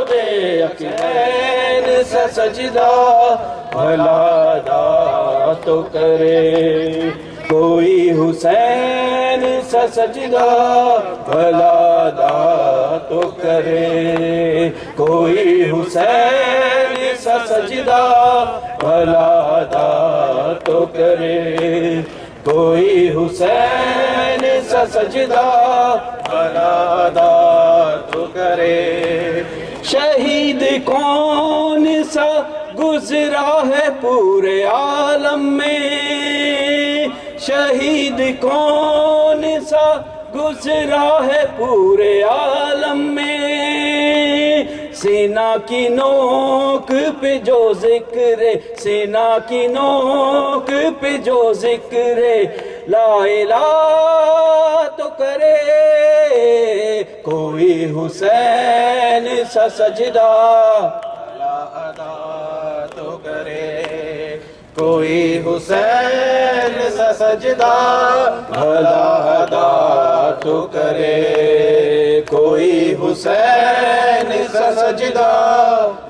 تو دے حسین سا سجدہ بھلا ادا تو کرے کوئی حسین سا سجدہ بھلا ادا تو کرے کوئی حسین سا سجدہ بھلا ادا تو کرے کوئی حسین سا سجدہ بھلا ادا تو کرے شہید کون سا گزرا ہے پورے عالم میں شہید کون سا گزرا ہے پورے عالم میں سینہ کی نوک پہ جو ذکر سینہ کی نوک پہ جو ذکر لا الہ تو کرے کوئی حسین سا سجدہ بھلا ادا تو کرے کوئی حسین سا سجدہ بھلا ادا تو کرے کوئی حسین سا سجدہ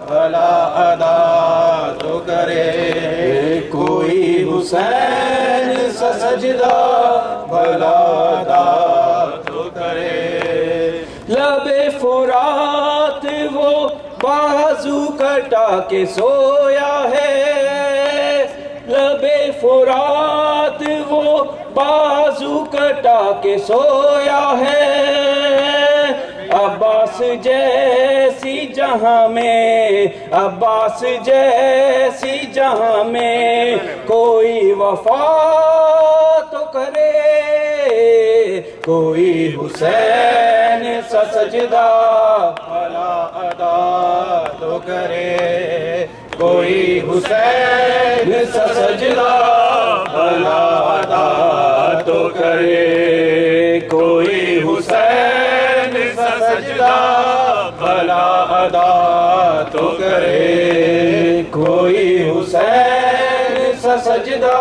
بھلا ادا تو کرے کوئی حسین سا سجدہ بھلا ادا تو کرے لب فرات وہ بازو کٹا کے سویا ہے لب فرات وہ بازو کٹا کے سویا ہے عباس جیسی جہاں میں عباس جیسی جہاں میں کوئی وفا تو کرے کوئی حسین سا سجدہ بھلا ادا تو کرے کوئی حسین سا سجدہ بھلا ادا تو کرے کوئی حسین سا سجدہ بھلا ادا تو کرے کوئی حسین سا سجدہ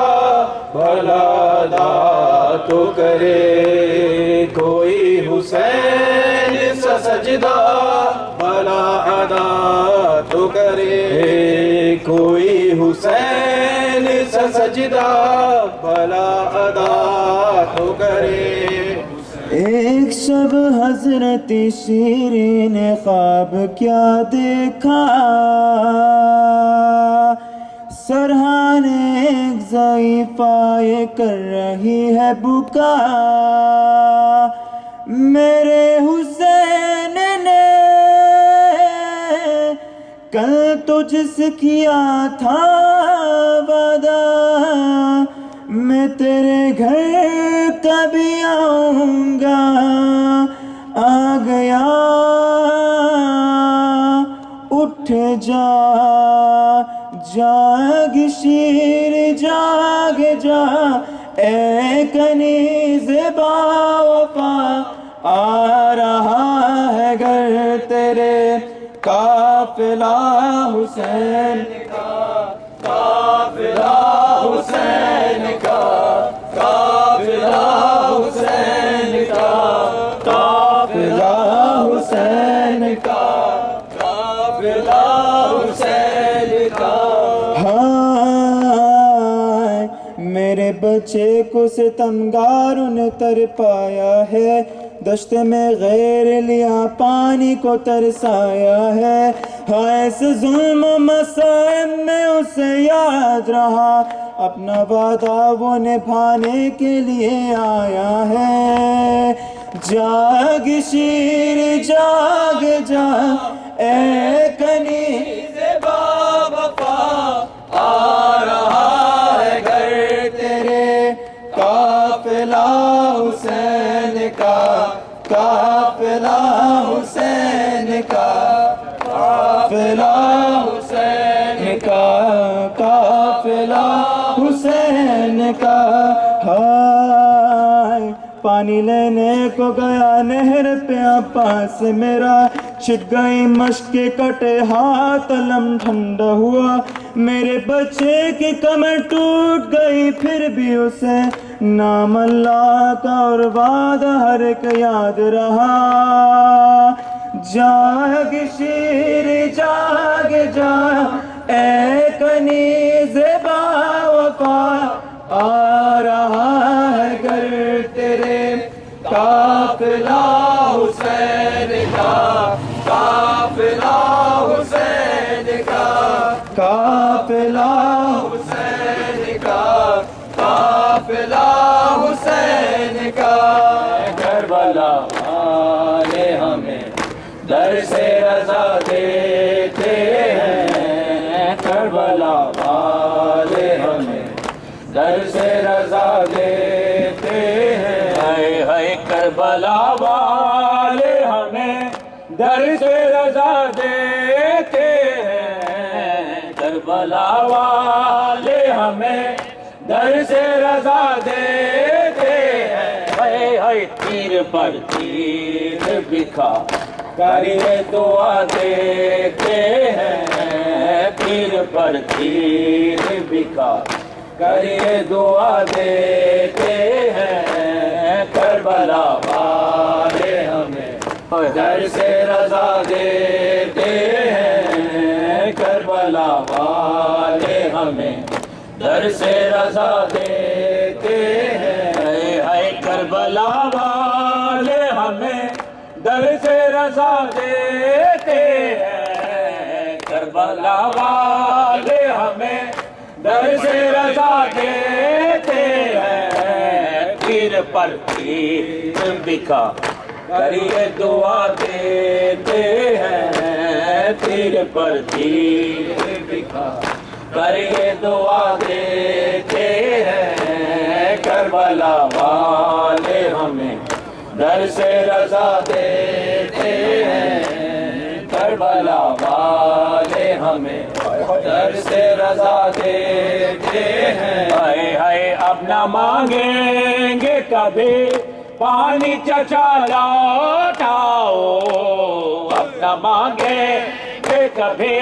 بھلا ادا تو کرے کوئی حسین سا سجدہ بھلا ادا تو کرے کوئی حسین سا سجدہ بھلا ادا تو کرے ایک شب حضرت شیریں نے خواب کیا دیکھا سرحان ایک ضعیفہ یہ کر رہی ہے بکا میرے حسین نے کل تجھ سے کیا تھا وعدہ میں تیرے گھر کبھی آؤں گا آ گیا اٹھ جا جاگ شیر جاگ جا اے کنیز با وفا آ رہا ہے گھر تیرے قافلہ حسین کا قافلہ حسین کا قافلہ حسین کا قافلہ حسین کا قافلہ حسین کا ہائے میرے بچے کو ستمگاروں نے تر پایا ہے دشت میں غیر لیا پانی کو ترسایا ہے ہائے سے ظلم و مصائب میں اسے یاد رہا اپنا وعدہ وہ نبھانے کے لیے آیا ہے جاگ شیر جاگ جا اے کنیز با وفا آ رہا ہے گھر تیرے قافلہ حسین کا قافلہ حسین کا قافلہ حسین کا قافلہ حسین کا ہائے پانی لینے کو گیا نہر پہ پاس میرا چھٹ گئی مشق کٹے ہاتھ علم ٹھنڈا ہوا میرے بچے کی کمر ٹوٹ گئی پھر بھی اسے نام اللہ کا اور وعدہ ہر ایک یاد رہا جاگ شیر قافلہ حسین کا قافلہ حسین کا قافلہ حسین کا قافلہ حسین کا کربلا والے ہمیں در سے رضا دیتے ہیں کربلا والے ہمیں در سے رضا دیتے ہیں ہائے ہائے کربلا والے ہمیں در سے رضا دیتے ہیں کربلا والے ہمیں در سے رضا دیتے ہیں ہائے ہائے تیر پر تیر بکھا کریے دعا دیتے ہیں تیر پر تیر بکھا کریے دعا دیتے ہیں کربلا والے ہمیں در سے رضا دیتے ہیں کربلا والے ہمیں در سے رضا دیتے ہیں ہائے کربلا والے ہمیں در سے رضا دیتے ہیں کربلا والے ہمیں در سے رضا دیتے ہیں تیر پر تیر بکھا کریے دعا دیتے ہیں تیر پر تیر بکھا کریے دعا دیتے ہیں کربلا والے ہمیں در سے رضا دیتے ہیں کربلا والے ہمیں در سے رضا دیتے ہیں ہائے ہائے اب نہ مانگیں گے کبھی پانی چچا لوٹاؤ اب نہ مانگیں گے کبھی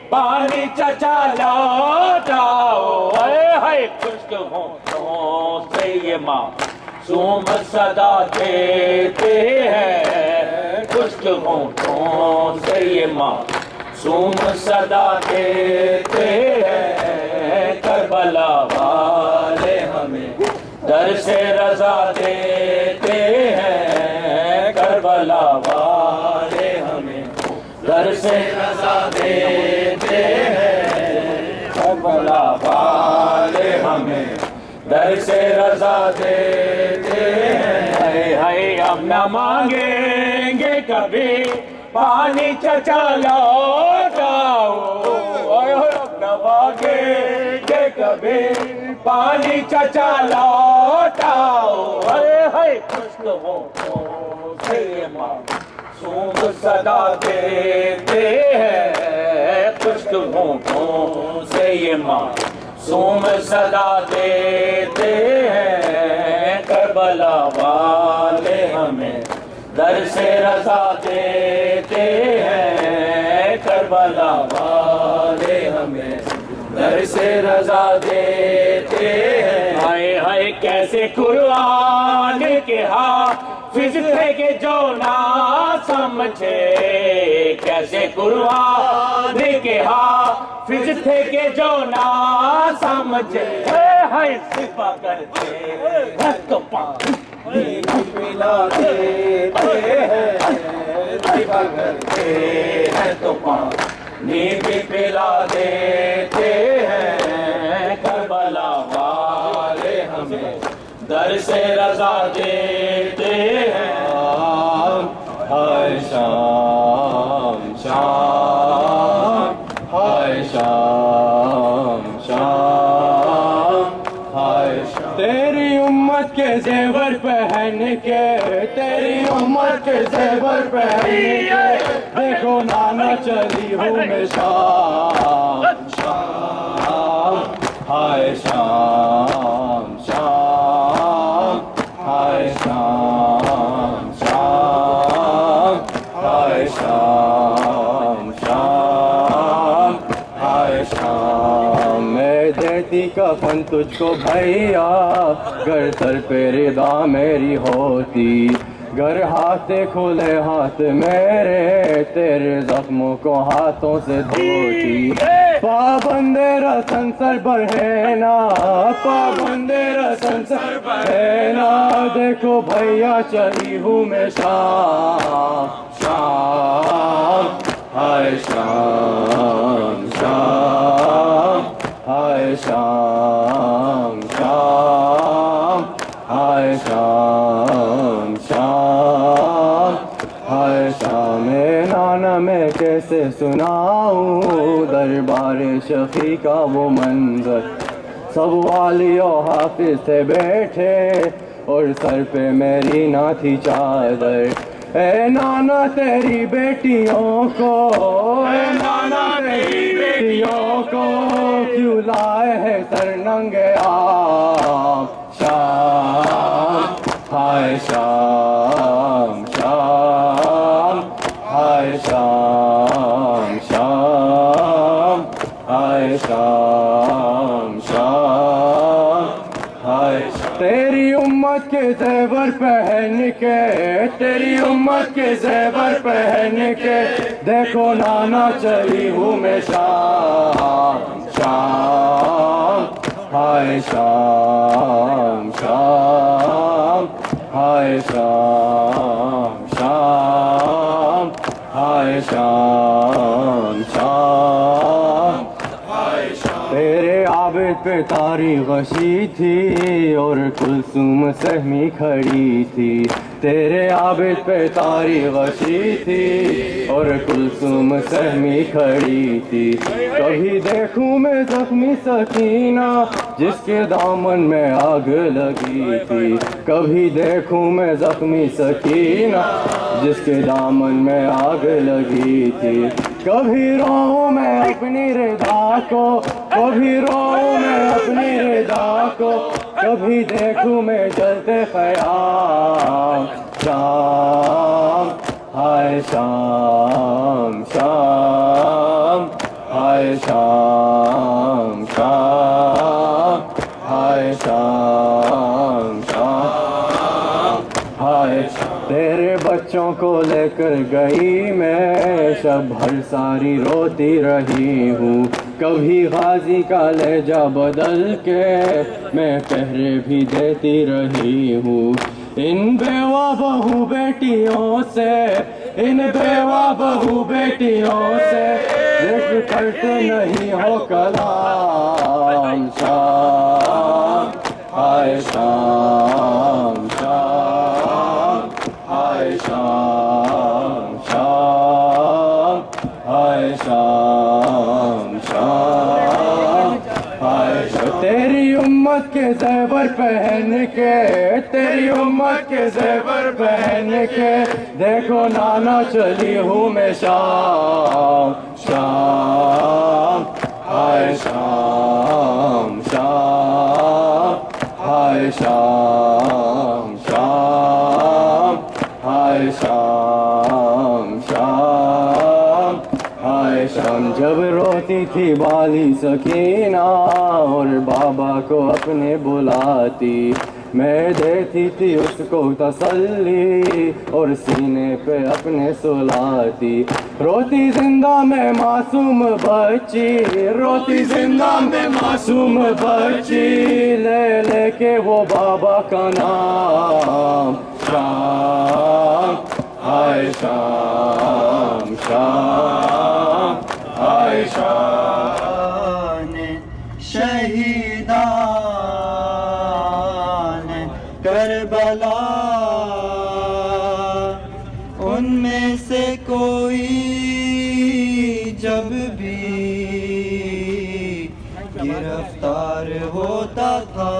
پانی چچا لوٹاؤ ہائے ہائے خشک ہونٹوں سے یہ معصوم صدا دیتے ہیں خشک ہونٹوں سے یہ معصوم صدا دیتے ہیں کربلا والے ہمیں در سے رضا دیتے ہیں کربلا والے ہمیں در سے رضا دیتے ہیں کربلا والے ہمیں در سے رضا دیتے ہیں ہائے اب نہ مانگیں گے کبھی پانی چچا لوٹاؤ اب نہ مانگیں گے کبھی پانی چچا لوٹاؤ ہائے خشک ہونٹوں سے یہ معصوم صدا دیتے ہیں خشک ہونٹوں سے یہ معصوم صدا دیتے ہیں کربلا والے ہمیں در سے رضا دیتے ہیں کربلا والے ہمیں در سے رضا دیتے ہیں ہائے ہائے کیسے قرآن کے حافظ تھے کہ جو نہ سمجھے کیسے قرآن کے حافظ تھے کہ جو نہ سمجھے ہائے صفا کرتے ہیں تو پانی پلا دیتے ہیں صفا کرتے ہیں تو پانی بھی پلا دیتے ہیں کربلا والے ہمیں در سے رضا دیتے ہیں ہائے شام شام ہائے شام شام ہائے شام تیری امت کے زیور پہن کے تیری امت کے زیور پہن کے دیکھو نانا چلی ہوں میں شام شام ہائے شام شام ہائے شام شام ہائے شام شام ہائے شام میں دیتی کفن تجھ کو بھیا گر سر پہ رضا میری ہوتی گر ہاتھ کھلے ہاتھ میرے تیرے زخموں کو ہاتھوں سے دھوتی پابند رسن سر پر ہے نا پابند رسن سر پر ہے نا دیکھو بھیا چلی ہوں میں شام شام ہائے شام شام ہائے شام شام ہائے شام شام ہائے شام نانا میں کیسے سناؤں دربار شفیع کا وہ منظر سب والی و حافظ تھے بیٹھے اور سر پہ میری نہ تھی چادر اے نانا تیری بیٹیوں کو اے نانا تیری بیٹیوں کو کیوں لائے ہے سر ننگے آپ شام ہائے شام شام ہائے شام شام ہائے شام شام ہائے تیری امت کے زیور پہن کے تیری امت کے زیور پہن کے دیکھو نانا چلی ہوں میں شام شام ہائے شام شام ہائے شام شام ہائے شام شام تیرے عابد پہ تاریخ غشی تھی اور کلثوم سہمی کھڑی تھی تیرے عابد پہ تاریخ غشی تھی اور کلثوم سہمی کھڑی تھی کبھی دیکھوں میں زخمی سکینہ جس کے دامن میں آگ لگی تھی کبھی دیکھوں میں زخمی سکینہ جس کے دامن میں آگ لگی تھی کبھی رو میں اپنی رضا کو کبھی رو میں اپنی رضا کو کبھی دیکھوں میں جلتے خیام شام ہائے شام شام ہائے شام شام ہائے شام شام ہائے تیرے بچوں کو لے کر گئی میں شب بھر ساری روتی رہی ہوں کبھی غازی کا لہجہ بدل کے میں پہرے بھی دیتی رہی ہوں ان بیوہ بہو بیٹیوں سے ان بیوہ بہو بیٹیوں سے ذکر کرتے نہیں ہو کلام شام ہائے شام شام ہائے شام شام ہائے شام شام ہائے شام تیری امت کے زیور پہن کے تیری امت کے زیور پہن کے دیکھو نانا چلی ہوں میں شام شام ہائے شام شام ہائے شام شام ہائے شام شام ہائے شام جب روتی تھی بالی سکینہ اور بابا کو اپنے بلاتی میں دیتی تھی اس کو تسلی اور سینے پہ اپنے سلاتی روتی زندہ میں معصوم بچی روتی زندہ میں معصوم بچی لے لے کے وہ بابا کا نام شام ہائے شام شام ہائے شام شہیدان کربلا ان میں سے کوئی جب بھی گرفتار ہوتا تھا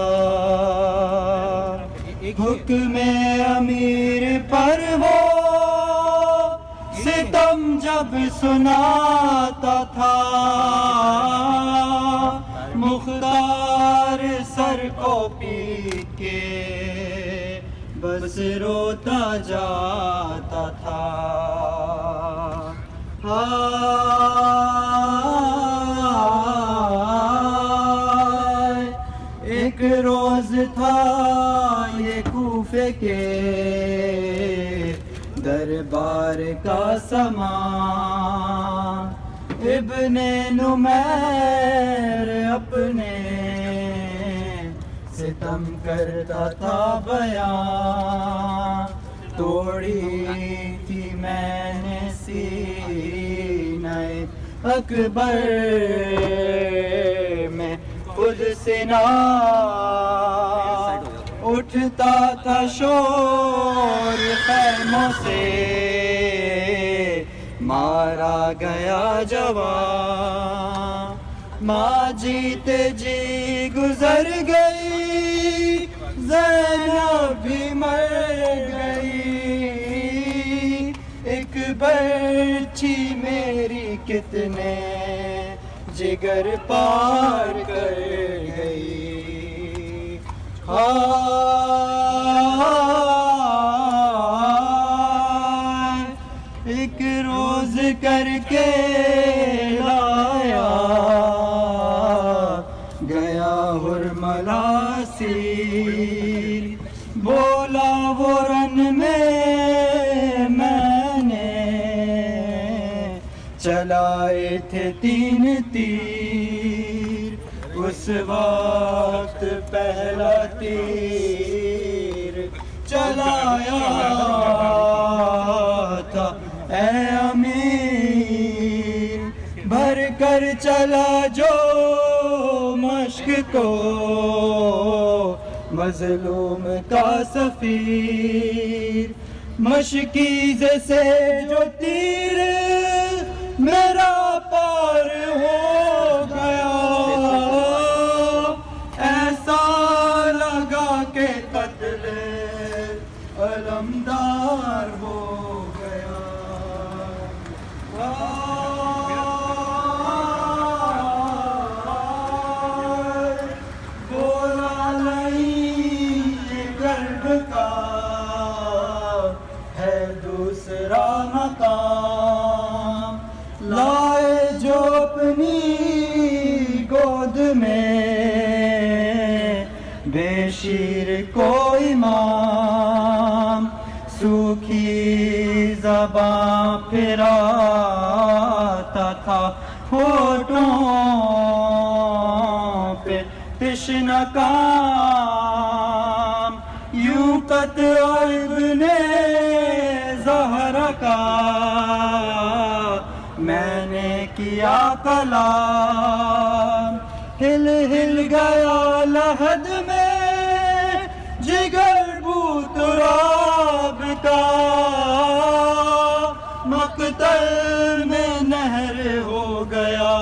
حکم امیر پر وہ ستم جب سناتا تھا مختار سر کو پیٹ کے بس روتا جاتا تھا ایک روز تھا یہ کوفے کے دربار کا سامان ابن نمیر اپنے ستم کرتا تھا بیان توڑی تھی میں نے سینہ اکبر میں خود سنا اٹھتا تھا شور خیموں سے مارا گیا جوان ماں جیتے جی گزر گئی زینب بھی مر گئی ایک برچھی میری کتنے جگر پار کر گئی ایک روز کر کے لایا گیا ہرملا سیر بولا وہ رن میں نے چلائے تھے 3 تیر اس وقت پہلا تیر چلایا تھا اے امیر بھر کر چلا جو مشق کو مظلوم کا سفیر مشکیز سے جو تیر میرا پار ہو گیا ایسا لگا کہ قتل علمدار ہو گیا بولا نہیں گرب کا ہے دوسرا مقام لائے جو اپنی گود میں بے شیر کو امام سوکھی زباں پھراتا تھا ہونٹوں پہ تشنہ کام یوں قطع ابن زہرا کا میں نے کیا کلام ہل ہل گیا لحد میں جگر بو تراب کا مقتل میں نہر ہو گیا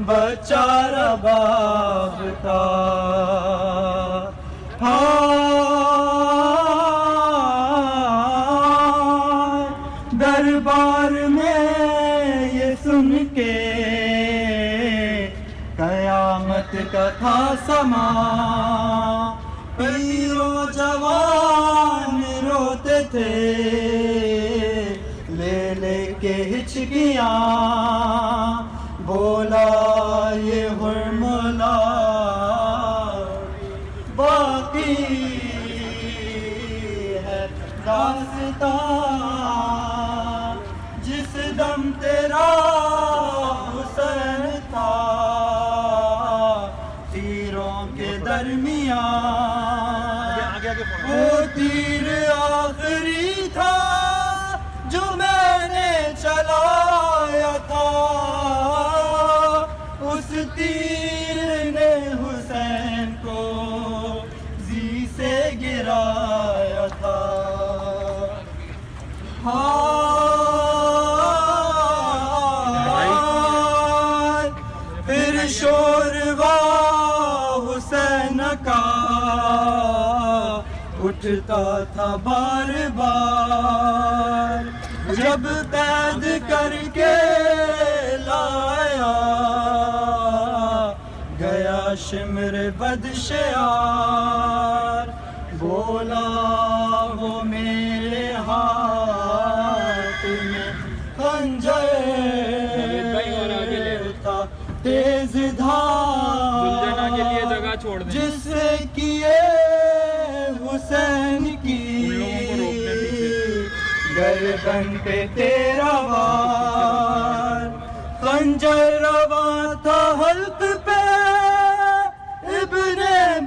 بچارا باپ کا دربار میں یہ سن کے قیامت کا تھا سما پیر و جوان روتے تھے لے لے کے ہچکیاں بولا یہ ہرملا باقی ہے داستان جس دم تیرا حسین تھا تیروں کے درمیان وہ تیر آخری تھا جو میں نے چلایا تھا اس تیر نے حسین کو زی سے گرایا تھا پھر شوروا حسین کا اٹھتا تھا بار بار جب قید کر کے لایا گیا شمر بدشیار بولا وہ میرے ہاتھ میں خنجر تھا تیز دھار جس سے کیے حسین کی گئے تن پہ تیرا وار، خنجر رواں تھا حلق پہ ابن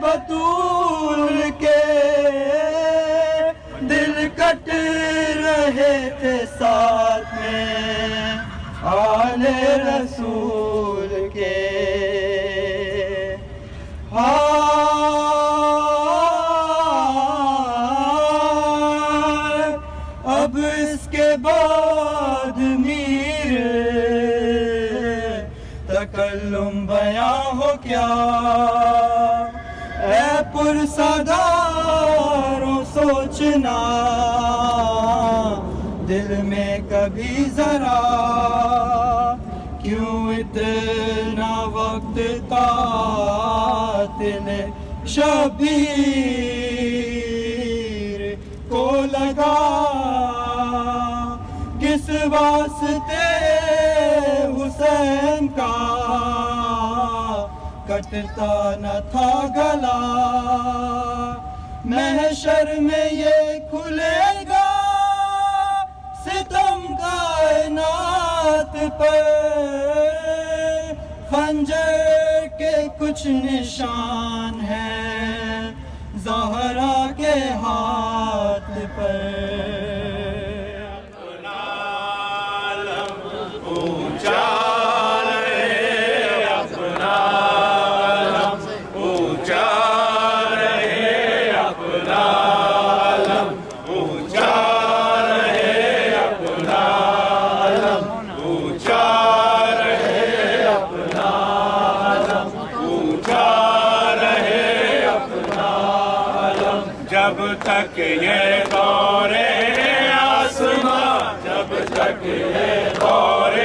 بطول کے، دل کٹ رہے تھے ساتھ میں آل رسول کے۔ اب اس کے بعد میر تکلم بیاں ہو کیا، اے پرساداروں سوچنا دل میں کبھی ذرا، کیوں اتنا وقت قاتل شبیر کو لگا، کس واسطے حسین کا کٹتا نہ تھا گلا، محشر میں یہ کھلے گا ستم کائنات پر، خنجر کے کچھ نشان ہیں زہرا کے ہاتھ پر۔ جب تک یہ دور آسماں، جب تک یہ دور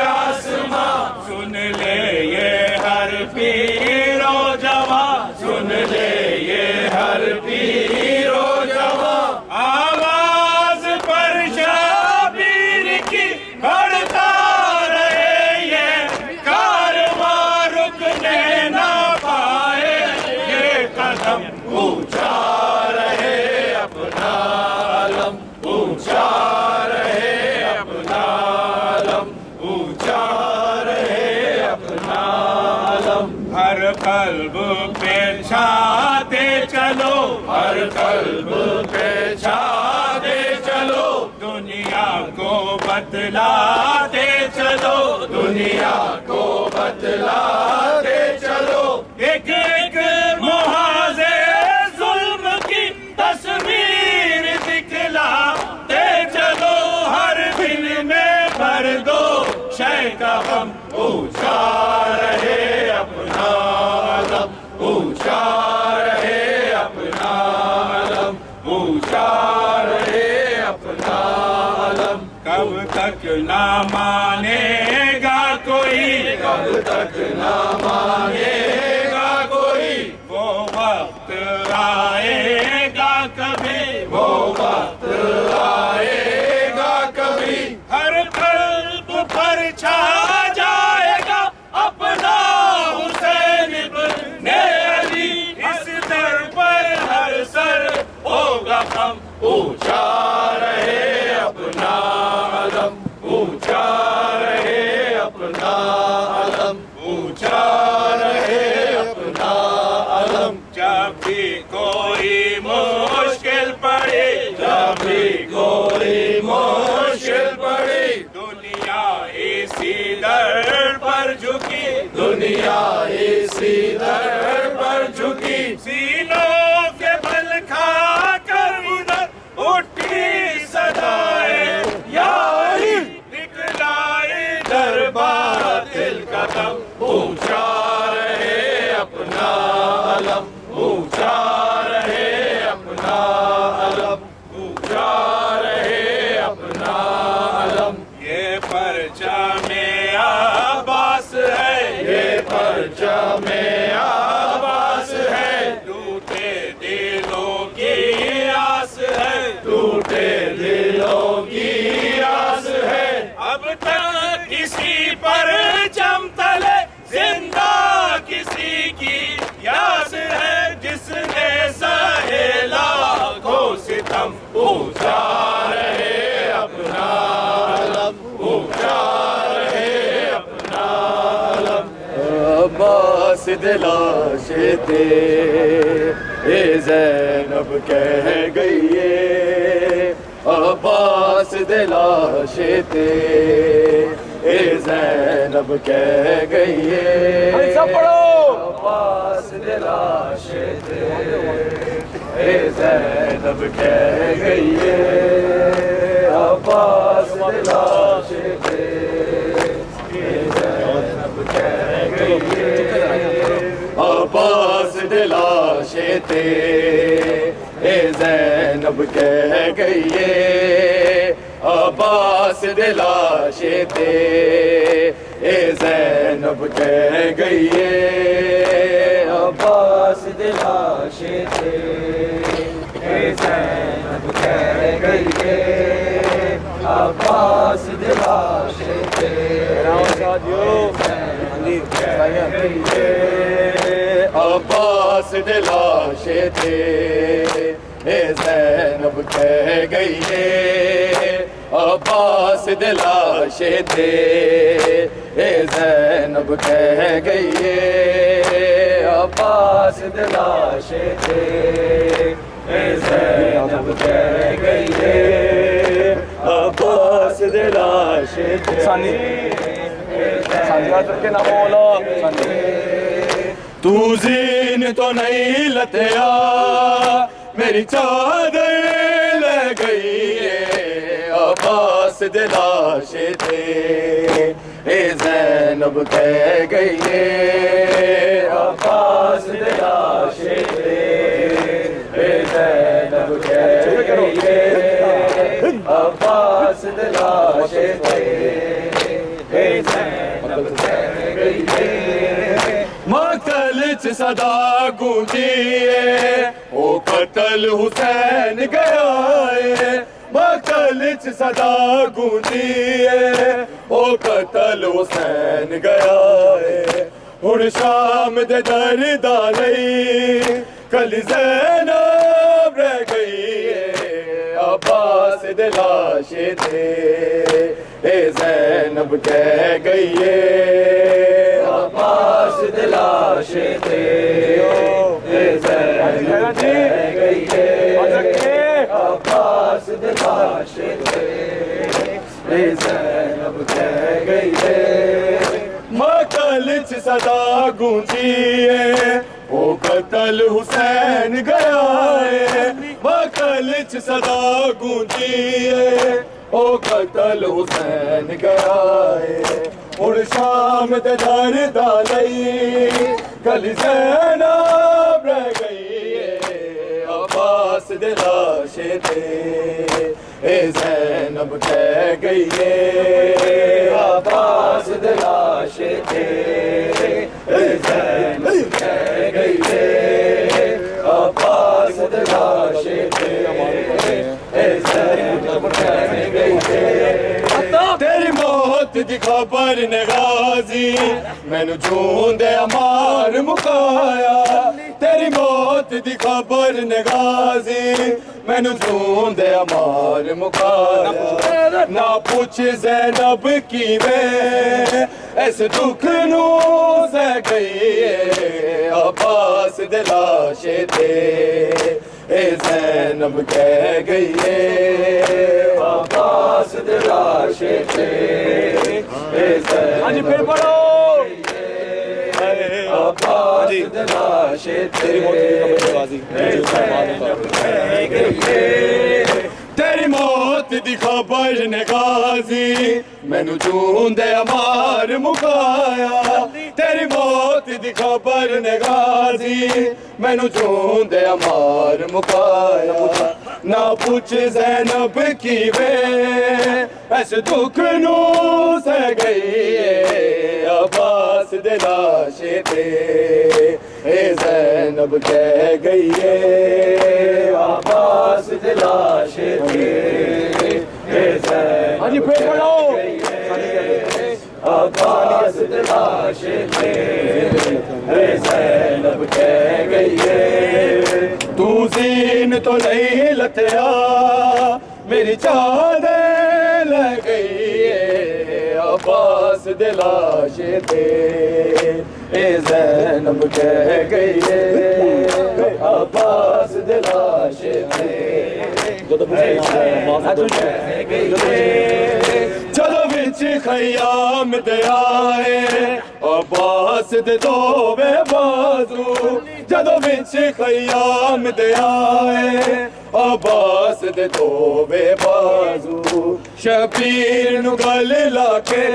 آسماں، سن لے یہ ہر پیر و جوان، سن لے یہ ہر پیر و جوان، آواز پر شبیر کی بڑھتا رہے یہ کارواں، رکنے نہ پائے یہ قدم، اونچا ہر قلب پہ چھاتے چلو، ہر قلب پہ چھاتے چلو، دنیا کو بتلاتے چلو، دنیا کو بتلاتے چلو، ایک ایک محاذ ظلم کی تصویر دکھلاتے چلو، ہر دل میں بھر دو شے کا غم، اونچا رہے اپنا علم، اونچا رہے اپنا علم، اونچا رہے اپنا علم، کب تک نہ مانے گا کوئی، کب تک نہ مانے گا کوئی، وہ وقت آئے گا کبھی، وہ وقت آئے گا کبھی، ہر قلب پر چھا جائے گا اپنا حسین ابن علی، اس در پر ہر سر ہوگا غم، اونچا رہے اپنا علم، اونچا رہے اپنا علم، اونچا رہے اپنا علم، جب بھی کوئی مشکل پڑے، جب بھی کوئی مشکل پڑے، دنیا اسی در پر جھکی، دنیا اسی در پر جھکی، سینوں کے بل کھا کر ادھر اٹھی صدائے یا علی، نکلائے دربار دل کا دم، اونچا رہے اپنا علم، اونچا رہے اپنا علم، اونچا رہے اپنا علم، یہ پرچم عباس ہے، یہ پرچم عباس ہے، ٹوٹے دلوں کی آس ہے، ٹوٹے دلوں کی آس ہے، اب تک کسی پرچم تلے زندہ کسی کی یاس ہے، جس نے سہے لاکھوں ستم، اونچا رہے اپنا دلاشے تھے اے زینب کہہ گئی عباس دلاشے تھے اے زینب کہہ گئی سب پڑھو عباس دلاشے تھے اے زینب کہہ گئی عباس دلاشے تھے اے زینب کہہ گئی عباس دلاشے تھے اے زینب کہہ گئی عباس دلاشے تھے اے زینب کہہ گئی عباس دلاشے تھے اے زینب کہہ گئی عباس دلاشے تھے عباس دلاشے تھے اے زینب کہہ گئی عباس دلاشے تھے اے زینب کہہ گئی عباس دلاشے تھے اے زینب کہہ گئی عباس دلاشے تھے تو زین تو نہیں لتیا میری چادر لے گئی عباس دلاشے تھے اے زینب کہہ گئی عباس دلاشے تھے اے زینب کہہ گئی عباس دلاشے تھے اے زینب کہہ گئی مقتل چ صدا گونجی او قتل حسین گیا مقتل چ صدا گونجی او قتل حسین گیا ہن شام دے در دالئی کلی زینب رہ گئی عباس دلاشے تھے اے زینب کہہ گئی عباس دلاشے تھے اے زینب کہہ گئی عباس دلاشے تھے اے زینب کہہ گئی مقتل چ صدا گونجی او قتل حسین گیا مقتل چ صدا گونجی او قتل حسین گیا ہن شام دے در دالئی کلی زینب رہ گئی عباس دلاشے تھے اے زینب کہہ گئی عباس دلاشے تھے اے زینب کہہ گئی عباس دلاشے تھے اے زینب کہہ گئی تیری موت دی خبر نے غازی مینو جون دے امار مکایا تیری موت دی خبر نے غازی مینو جون دے امار مکایا نہ پوچھ زینب کیویں اس دکھ نو سہ گئی عباس دلاشے تھے اے زینب کہہ گئی عباس دلاشے تھے اے زینب پھر پڑھو عباس دلاشے تھے اے زینب کہہ گئی تیری موت دی خبر نے غازی مینو جون دے امار مکایا تیری موت دی خبر نے غازی مینو جون دے امار مکایا نہ پوچھ زینب کیویں اس دکھ نو سہ گئی عباس دلاشے تھے اے زینب کہہ گئی عباس دلاشے تھے اے زینب کہہ گئی عباس دلاشے تھے اے زینب کہہ گئی تو زین تو نہیں لتیا میری چادر لے گئی عباس دلاشے تھے اے زینب کہہ گئی عباس دے لاشے تے اے زینب کہہ گئی جدو وچ خیام دے آئے عباس دے دوویں بازو جدو وچ خیام دے آئے عباس دے دوویں بازو شبیر نو گل لا کے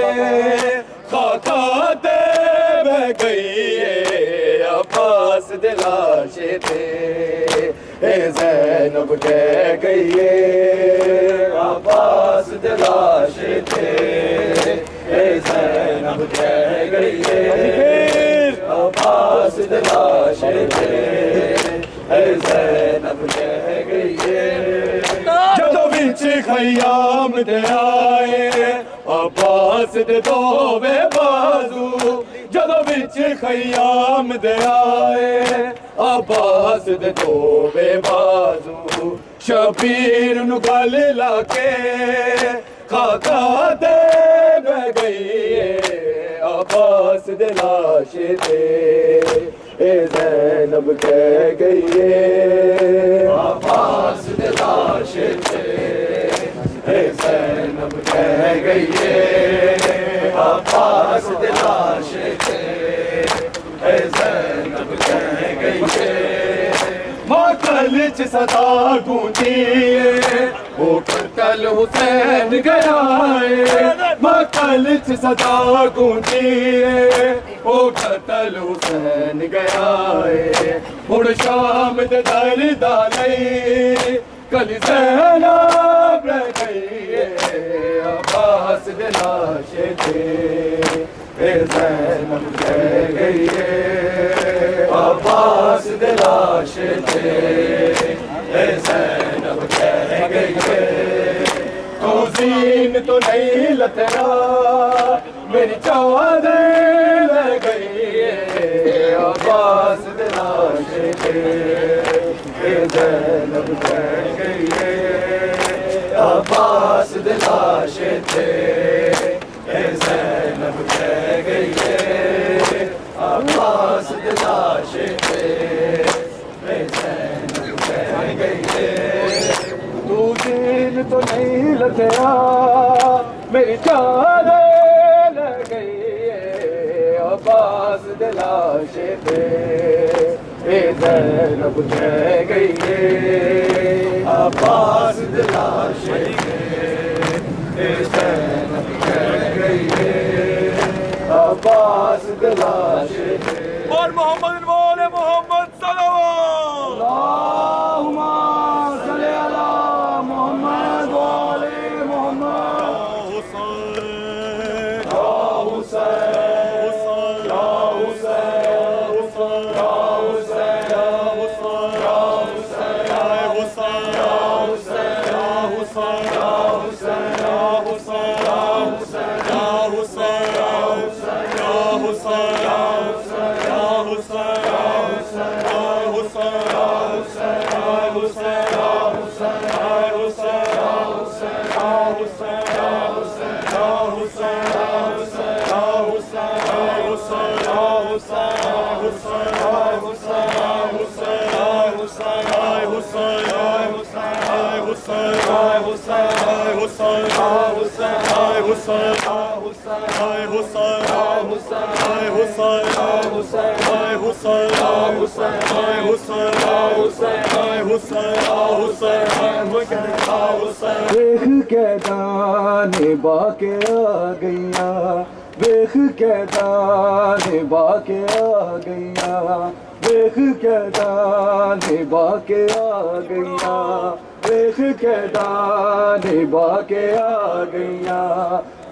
خاکا تے بہ گئی عباس دے لاشے تے اے زینب کہہ گئی عباس دے لاشے تے اے زینب کہہ گئی عباس دے لاشے تے اے زینب کہہ گئی جدو وچ خیام دے آئے عباس دے دوویں بازو جدو وچ خیام دے آئے عباس دے دوویں بازو شبیر نو گل لا کے خاکا تے بہ گئی عباس دے لاشے تے اے زینب کہہ گئی عباس دے لاشے تے اے زینب کہہ گئی عباس دے لاشے تے اے زینب کہہ گئی مقتل چ صدا گونجی وہ قتل حسین گیا مقتل چ صدا گونجی وہ قتل حسین گیا مڑ شام دے در دالی کلی زینب رہ گئی عباس دے لاشے تے اے زینب کہہ گئی عباس دے لاشے تے اے زینب کہہ گئی تو زین تو نہیں لتنا میری چادر لے گئی عباس دے لاشے تے اے زینب کہہ گئی عباس دے لاشے تے اے زینب کہہ گئی عباس دے لاشے تے اے زینب کہہ گئی تو دین تو نہیں لتیا میری چادر لے گئی عباس دے لاشے تے اے زینب کہہ گئی عباس دے لاشے تے اے زینب کہہ گئی عباس دے لاشے تے اور محمد بولے محمد صلوات اللہم صلی علی محمد وعلی محمد حسین یا حسین یا حسین یا حسین یا حسین یا حسین یا حسین یا حسین یا حسین یا حسین یا حسین یا حسین یا حسین یا دیکھ کے دانے باقی آ گئیا دیکھ کے دانے باقی آ گئیا دیکھ کے دانے باقی آ گئیا دیکھ کے دانے باقی آ گئیا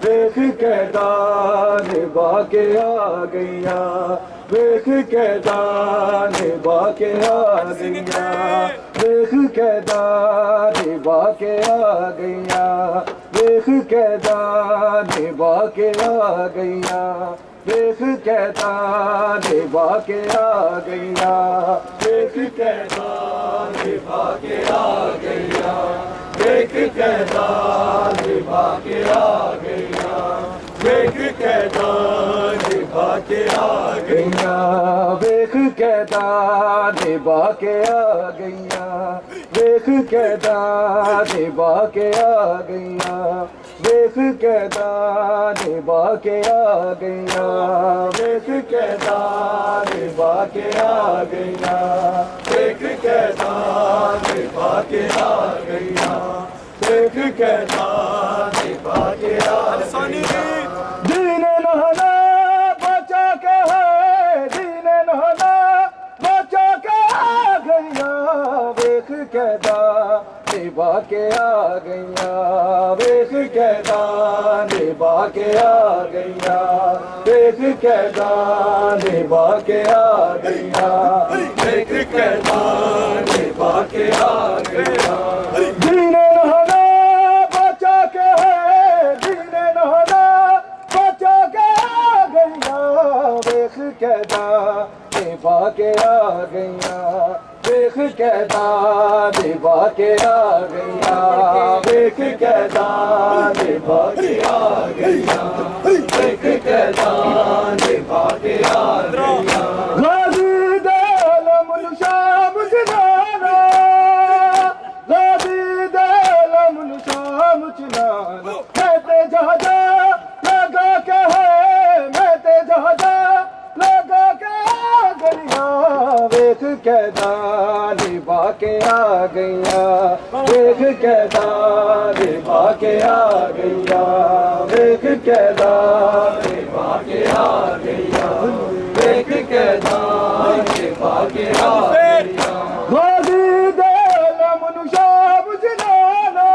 دیکھ کے دانے باقی آ گئیا دیکھ کے دانے باقی آ گئیا دیکھ کے دانے باقی آ گئیا دیکھ کے دانے باقی آ گئیا دیکھ کے دانے باقی آ گئیا دیکھ کے دانے باقی آ گئیا دیکھ کے دانے باقی آ گئیا دیکھ کے دانے کے آ گئیاں ویکھ قیداں نبھا کے آ گئیاں ویکھ قیداں نبھا کے آ گئیاں ویکھ قیداں نبھا کے آ گئیاں ویکھ قیداں نبھا کے آ گئیاں ویکھ قیداں نبھا کے آ گئیاں ویکھ قیداں نبھا کے آ گئیاں دین نہنا بچا کے ہے دین نہنا بچا کے آ گئیاں ویکھ قیداں نبھا کے آ گئیاں ویکھ قیداں نبھا کے آ گئیاں ویکھ قیداں نبھا کے آ گئیاں ویکھ قیداں نبھا کے آ گئیاں دین نہنا بچا کے ہے دین نہنا بچا کے آ گئیاں ویکھ قیداں نبھا کے آ گئیاں ویکھ قیداں نبھا کے آ گئیاں ویکھ قیداں نبھا کے آ گئیاں ویکھ قیداں نبھا کے آ گئیاں غازی دلم شام چنانا غازی دلم شام چنانا میں تے جہاں لگا کے ہے میں تے جہاں لگا کے آ گئیاں ویکھ قیداں نبھا کے آ گئیاں ویکھ قیداں نبھا کے آ گئیاں ویکھ قیداں نبھا کے آ گئیاں ویکھ قیداں نبھا کے آ گئیاں غازی دلم شام چنانا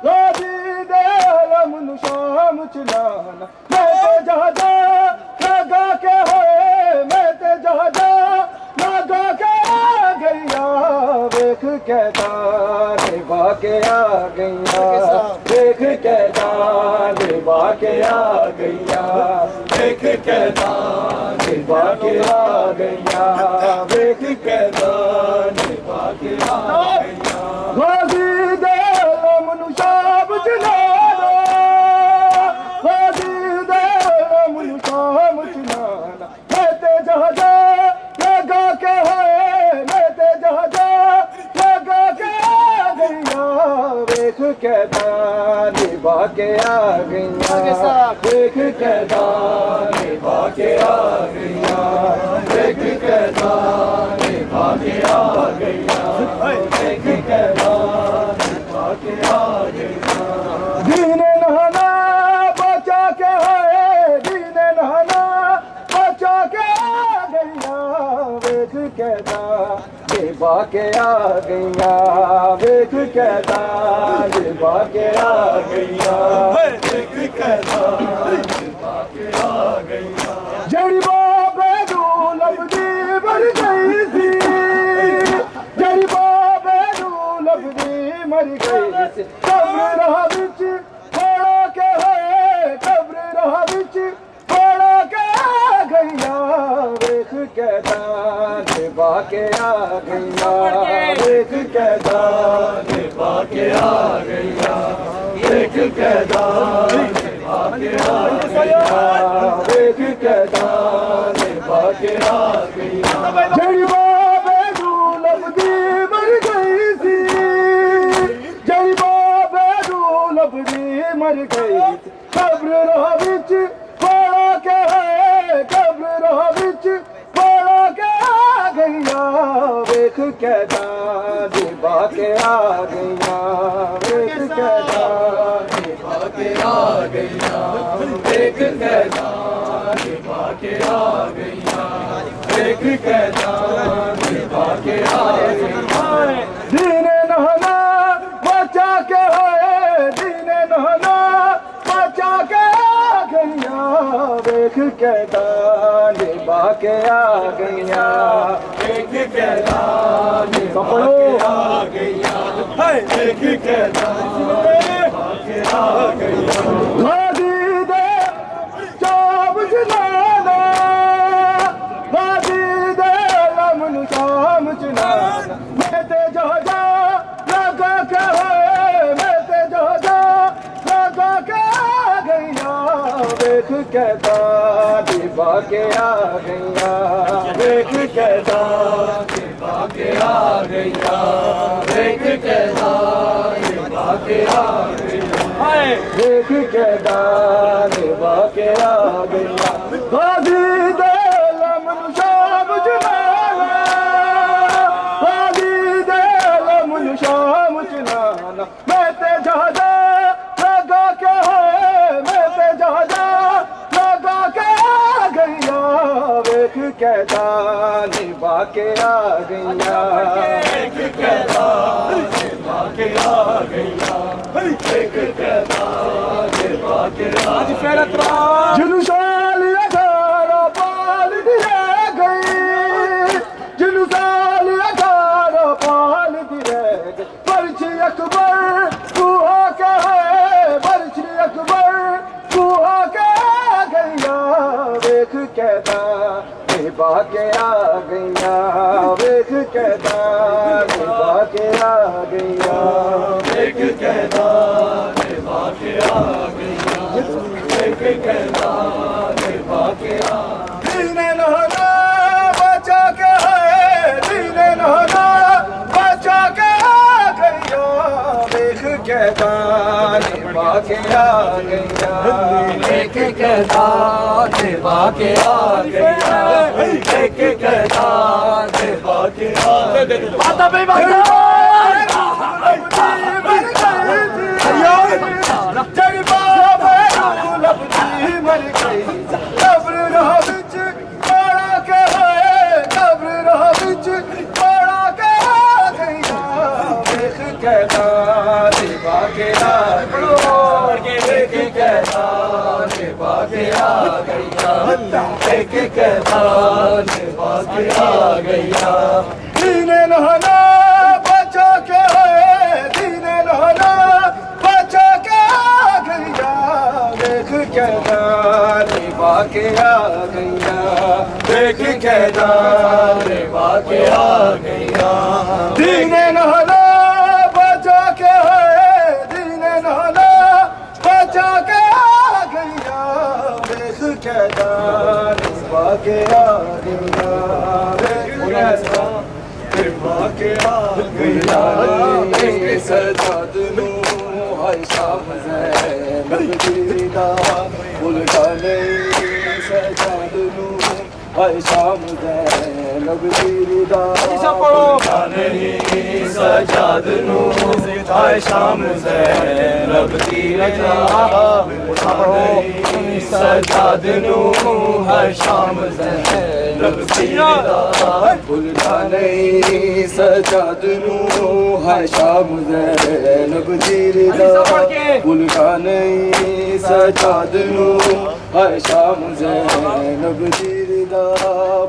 غازی دلم شام چنانا میں تے جہاں لگا کے ہے میں تے جہاں لگا کے آ گئیاں ویکھ قیداں نبھا کے آ گئیاں ویکھ قیداں نبھا کے آ گئیاں ویکھ قیداں نبھا کے آ گئیاں ویکھ قیداں نبھا کے آ گئیاں غازی دلم شام چنانا غازی دلم شام چنانا میں تے جہاں لگا کے ہے میں تے جہاں لگا کے آ گئیاں ویکھ قیداں نبھا کے آ گئیاں ویکھ قیداں نبھا کے آ گئیاں ویکھ قیداں نبھا کے آ گئیاں ویکھ قیداں نبھا کے آ گئیاں دین نہنا بچا کے ہے دین نہنا بچا کے آ گئیاں ویکھ قیداں نبھا کے آ گئیاں ویکھ قیداں نبھا کے آ گئیاں ویکھ قیداں نبھا کے آ گئیاں جڑی بابے نوں لبدی مر گئی سی جڑی بابے نوں لبدی مر گئی سی قبر راہ وچ کھڑا کے ہے قبر راہ وچ کھڑا کے آ گئیاں ویکھ قیداں نبھا کے آ گئیاں ویکھ قیداں نبھا کے آ گئیاں ویکھ قیداں نبھا کے آ گئیاں ویکھ قیداں نبھا کے آ گئیاں جڑی بابے نوں لبدی مر گئی سی جڑی بابے نوں لبدی مر گئی سی قبر راہ وچ کھڑا کے ہے قبر راہ وچ کھڑا کے آ گئیاں ویکھ قیداں نبھا کے آ گئیاں ویکھ قیداں نبھا کے آ گئیاں ویکھ قیداں نبھا کے آ گئیاں ویکھ قیداں نبھا کے آ گئیاں دین نہنا بچا کے ہے دین نہنا بچا کے آ گئیاں ویکھ قیداں نبھا کے آ گئیاں ویکھ قیداں نبھا کے آ گئیاں ویکھ قیداں نبھا کے آ گئیاں غازی دے شام چنانا غازی دے لمن شام چنانا میں تے جہاں لگا کے ہے میں تے جہاں لگا کے آ گئیاں ویکھ ویکھ کیدا نبھا کے آ گئیاں ویکھ کیدا نبھا کے آ گئیاں ویکھ کیدا نبھا کے آ گئیاں ویکھ کیدا نبھا کے آ گئیاں غازی دے لمن شام جنانا غازی دے لمن شام جنانا میں تے جہاں لگا کے ہے میں تے جہاں لگا کے آ گئیاں ویکھ کیدا نبھا کے آ گئیاں ویکھ کیدا نبھا کے آ گئیاں ویکھ کیدا نبھا کے آ گئیاں جنو سال 18 پال دی رہ گئی جنو سال 18 پال دی رہ گئی برچ اکبر تو آ کے ہے برچ اکبر تو آ کے آ گئیاں ویکھ کیدا نبھا کے آ گئیاں ویکھ کیدا نبھا کے آ گئیاں ویکھ کیدا نبھا کے آ گئیاں ویکھ کیدا نبھا کے آ دین نہنا بچا کے ہے دین نہنا بچا کے آ گئیاں ویکھ کیدا نبھا کے آ گئیاں ویکھ کیدا نبھا کے آ گئیاں ویکھ کیدا نبھا کے آ گئیاں دین نہنا بچا کے ہے دین نہنا بچا کے آ گئیاں ویکھ کیدا نبھا کے آ گئیاں ویکھ کیدا نبھا کے آ گئیاں دین نہنا بچا کے ہے دین نہنا بچا کے آ گئیاں ویکھ کیدا نبھا کے آ گئیاں ویکھ کیدا نبھا کے آ گئیاں سجاد نو ہائے شام زینب دیدا بلدا نہیں سجاد نو ہائے شام زینب دیدا نہیں سجاد نو ہائے شام زینب دیدا نہیں سجاد نو ہائے شام زینب دیدا بلدا نہیں سجاد نو ہائے شام زینب دیدا بلدا نہیں سجاد نو ہائے شام زینب دیدا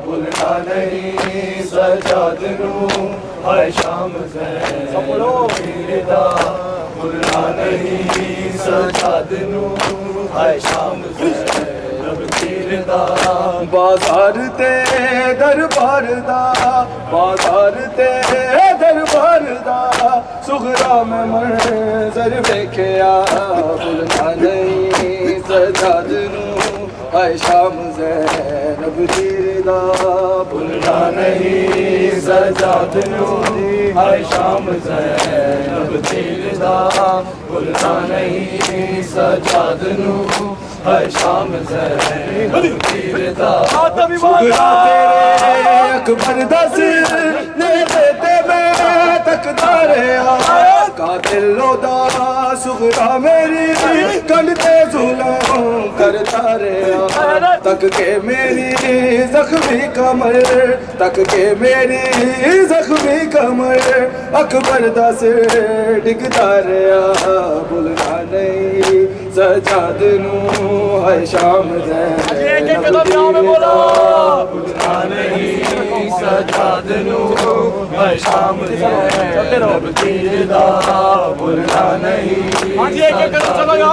بلدا نہیں سجاد نو ہائے شام زینب دیدا بلدا نہیں سجاد نو ہائے شام زینب دیدا بازار تے دربار دا بازار تے دربار دا سغرا میں منظر ویکھیا بلدا نہیں سجاد نو ہائے شام زینب دیدا بلدا نہیں سجاد نو ہائے شام زینب دیدا بلدا نہیں سجاد نو ہائے شام زینب دیدا سغرا تیرے اکبر دس نے دیتے میں تکدا رہیا قاتل دا سغرا میری کنڈتے ظلم کرتا رہیا تک کے میری زخمی کمر تک کے میری زخمی کمر اکبر دا سر ڈگتا رہیا بلدا نہیں سجاد نو ہائے شام زینب دیدا بلدا نہیں سجاد نو ہائے شام زینب دیدا بلدا نہیں سجاد نو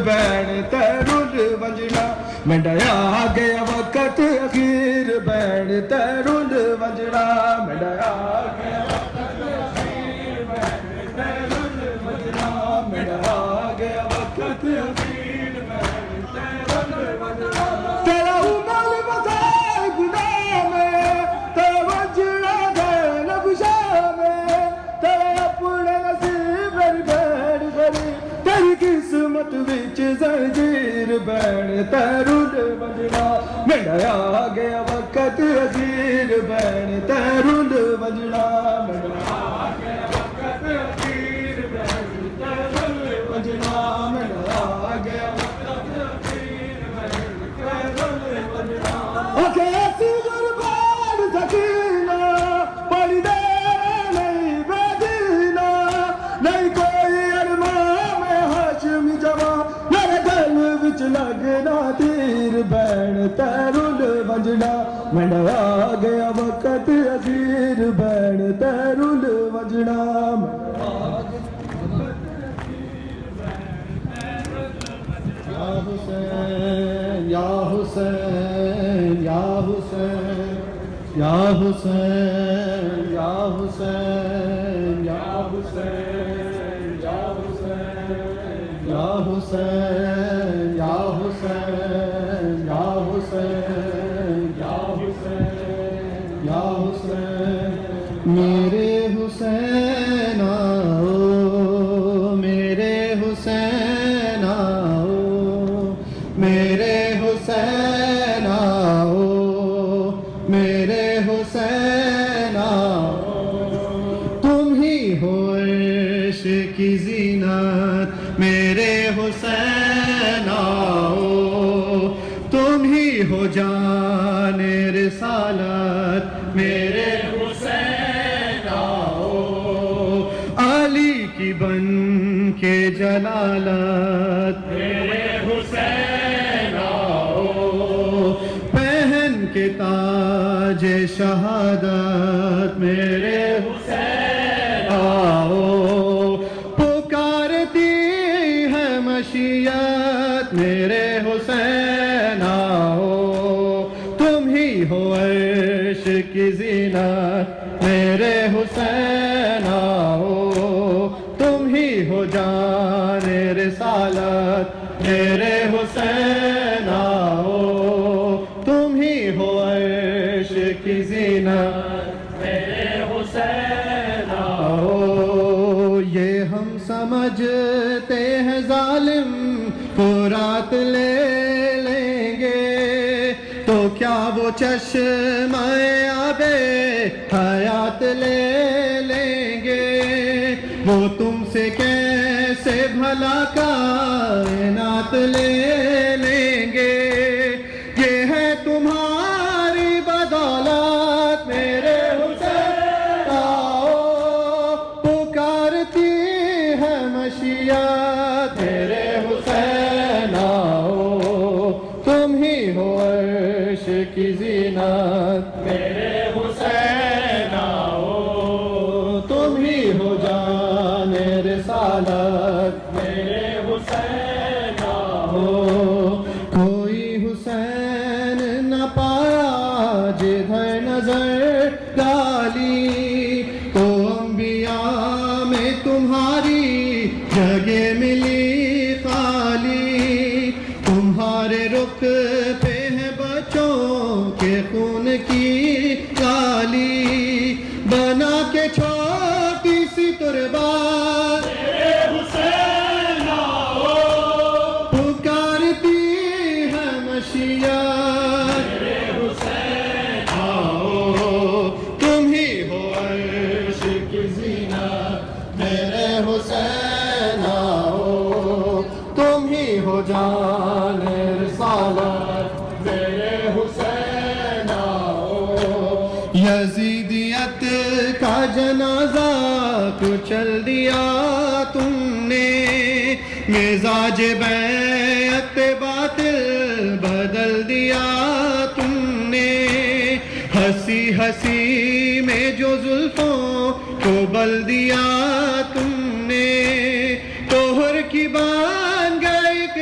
بین تیرل ونجنا منڈیا گیا وقت اخیر بین تیرل ونجنا منڈیا گیا وقت اخیر بین تیرل ونجنا منڈیا گیا وقت اخیر بین تیرل ونجنا تیرا عمر بسائے گناہ میں تیرا وجڑا گئے نبشہ میں تیرا اپنے نصیب بین بری تیری قسمت وچ زنجیر بین تیرل ونجنا منڈیا گیا وقت اخیر بین تیرل ونجنا منڈیا گیا وقت اخیر بین تیرل ونجنا منڈیا گیا وقت اخیر بین تیرل ونجنا اوکے ایسی غربان سکینہ پڑی دے نہیں بیدینہ نہیں کوئی ارمان میں ہاشمی جوان میرے دل وچ لگنا تیر بین تیرل ونجنا منڈیا گیا وقت اخیر بین تیرل ونجنا یا حسین یا حسین یا حسین یا حسین یا حسین یا حسین یا حسین یا حسین یا حسین یا حسین یا حسین میرے حسین آؤ میرے حسین آؤ میرے حسین آؤ میرے حسین آؤ تم ہی ہو عرش کی زینت میرے حسین آؤ تم ہی ہو جان رسالت میرے حسین آؤ علی کی بن کے جلالت میرے حسین آؤ پہن کے تاج شہادت میرے حسین آؤ پکارتی ہے مشیت میرے حسین آؤ تم ہی ہو عرش کی زینت میرے حسین آؤ تم ہی ہو جان رسالت میرے حسین آؤ تم ہی ہو عرش کی زینت میرے حسین آؤ یہ ہم سمجھتے ہیں ظالم فرات لے لیں گے تو کیا وہ چشمہ آب حیات لے لیں گے وہ تم سے کیسے بھلا کائنات لے لیں گے یہ ہے تمہاری بدولت میرے حسین آؤ پکارتی ہے مشیت میرے حسین آؤ تم ہی ہو عرش کی زینت میرے حسین آؤ تم ہی ہو جان رسالت میرے حسین آؤ کوئی حسین نہ پایا جدھر نظر ڈالی تو انبیاء میں تمہاری جگہ ملی خالی تمہارے رخ پہ ہے بچوں کے خون کی کالی بنا کے چھوٹی سی تربات میرے حسین آؤ پکارتی ہے مشیت میرے حسین آؤ تم ہی ہو عرش کی زینت میرے حسین آؤ تم ہی ہو جان رسالت میرے حسین آؤ یزیدیت کا جنازہ کچل دیا تم نے مزاج بیعت باطل بدل دیا تم نے ہنسی ہنسی میں جو زلفوں کو بل دیا تم نے توہر کی بان گئے ایک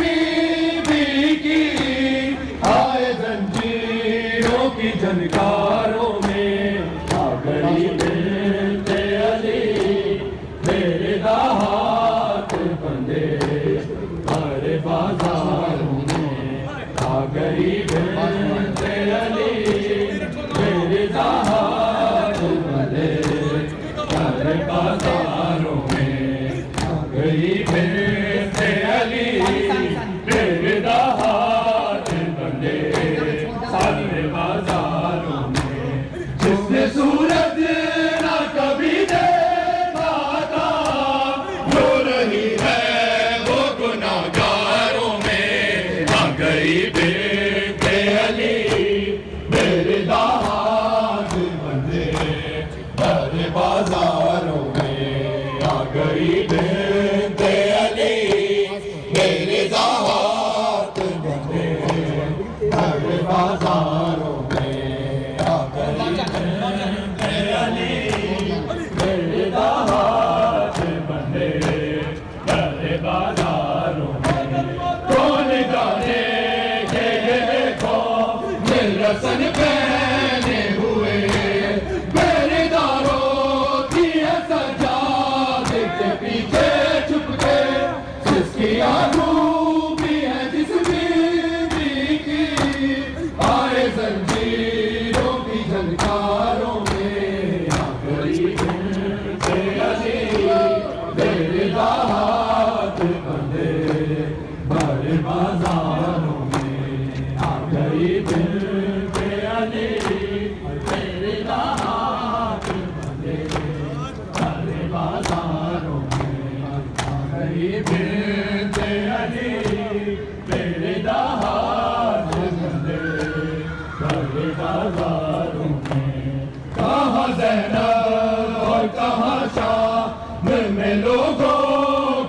بڑے بازاروں میں گئی بنت علی میرے دہات بندے سارے بازاروں میں جس نے سورج نہ کبھی دیکھا تھا رو رہی ہے وہ گناہگاروں میں آ گئی بنت علی میرے دہات بندے سارے بازاروں میں آ گئی بنت علی میرے دہات بندے سارے بازاروں میں آ گئی بنت علی میرے دہات بندے سارے بازاروں میں کون جانے کہ یہ دیکھو دل رسن پہنے ہوئے میرے داروں کی ہے سجاد کے پیچھے چھپ کے جس کی آنکھوں بھی ہے جس بیوی کی آئے زنجیروں کی جھنکاروں میں آ گئی بنت علی میرے دہات بندے بڑے بازاروں میں آ گئی بنت علی میرے دہات بندے بڑے بازاروں میں آ گئی بنت علی میرے دہات بندے بڑے بازاروں میں کہاں زینب اور کہاں شام میں لوگوں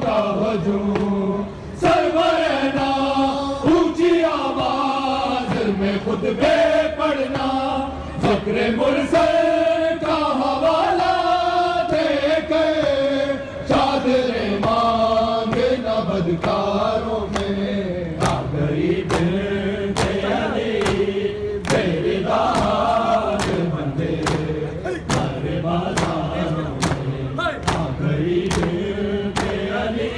کا ہجوم سرورنا اونچی آواز میں خطبے پڑھنا ذکر مرسل کا حوالہ دے کے چادریں مانگنا بدکاروں میں آ گئی بنت علی میرے دہات بندے سارے بازاروں میں آ گئی بنت علی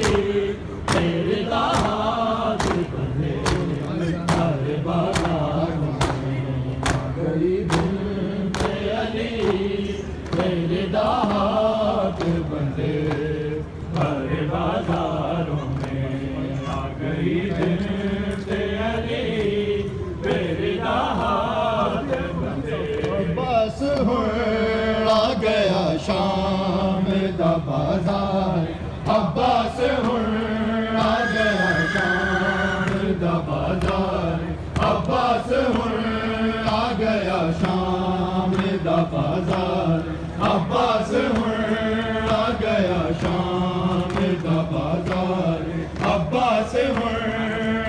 میرے دہات بندے سارے بازاروں میں آ گئی بنت علی میرے دہات بندے سارے بازاروں میں آ گئی بنت علی میرے دہات بندے بس آ گیا شام دا بازار عباس آ گیا شام دا بازار عباس آ گیا شام دا بازار عباس آ گیا شام دا بازار عباس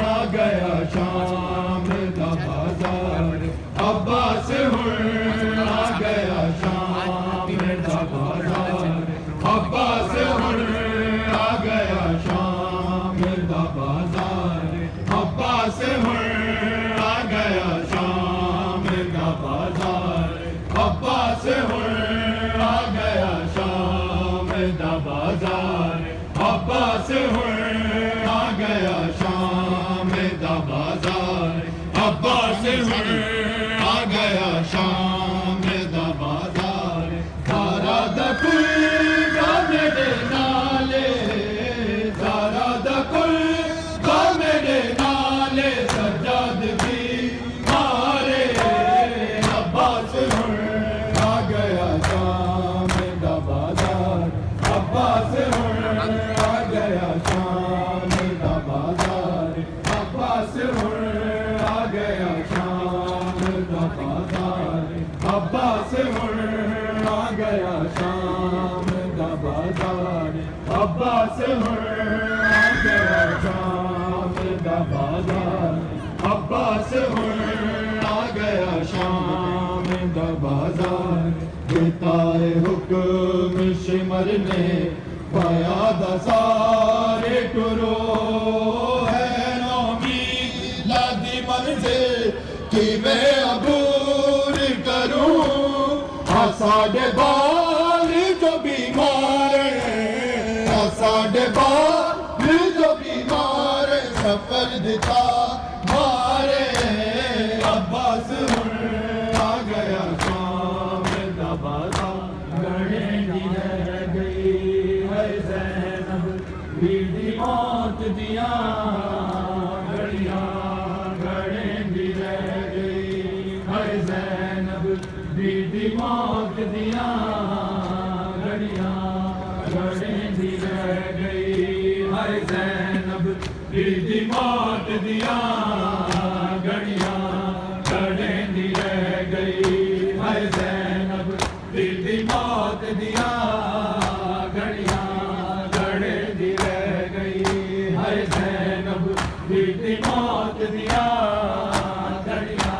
آ گیا شام دا بازار عباس آ گیا شام دا بازار عباس آ گیا شام دا بازار عباس آ گیا شام دا بازار عباس آ گیا شام دا بازار عباس آ گیا شام دا بازار عباس آ گیا شام دا بازار زارا دا کل کا میرے نالے زارا دا کل کا میرے نالے سجاد بھی مارے عباس آ گیا شام دا بازار عباس آ گیا شام دا بازار عباس آ گیا شام دا بازار عباس آ گیا شام دا بازار عباس آ گیا شام دا بازار عباس آ گیا شام دا بازار دیتا ہے حکم شمر نے پایا دا سارے کرو ہے نومی لادی منزل کی میں عبور کروں ساڑھے بال جو بیمار ہیں ساڑھے بال جو بیمار ہیں سفر دتا مارے عباس آ گیا شام دا بازار گڑھے دی ہے دیا گھڑیاں گھڑیں بھی رہ گئی ہر زینب بی بی موت دیا گھڑیاں گھڑیں بھی رہ گئی ہر زینب بی بی موت دیا گھڑیاں گھڑیں بھی رہ گئی ہر زینب بی بی موت دیا گھڑیاں گھڑیں بھی رہ گئی ہر زینب بی بی موت دیا گھڑیاں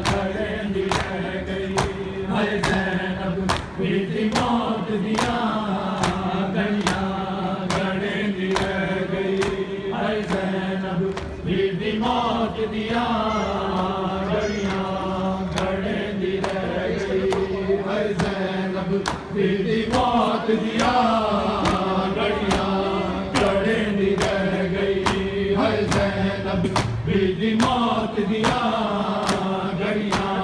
گھڑیں بھی رہ گئی ہر زینب بی بی موت دیا گھڑیاں گھڑیں بھی رہ گئی ہر زینب بی بی موت دیا گھڑیاں گھڑیں بھی رہ گئی ہر زینب بی بی موت دیا گھڑیاں گھڑیں بھی رہ گئی ہر زینب بی بی موت دیا گھڑیاں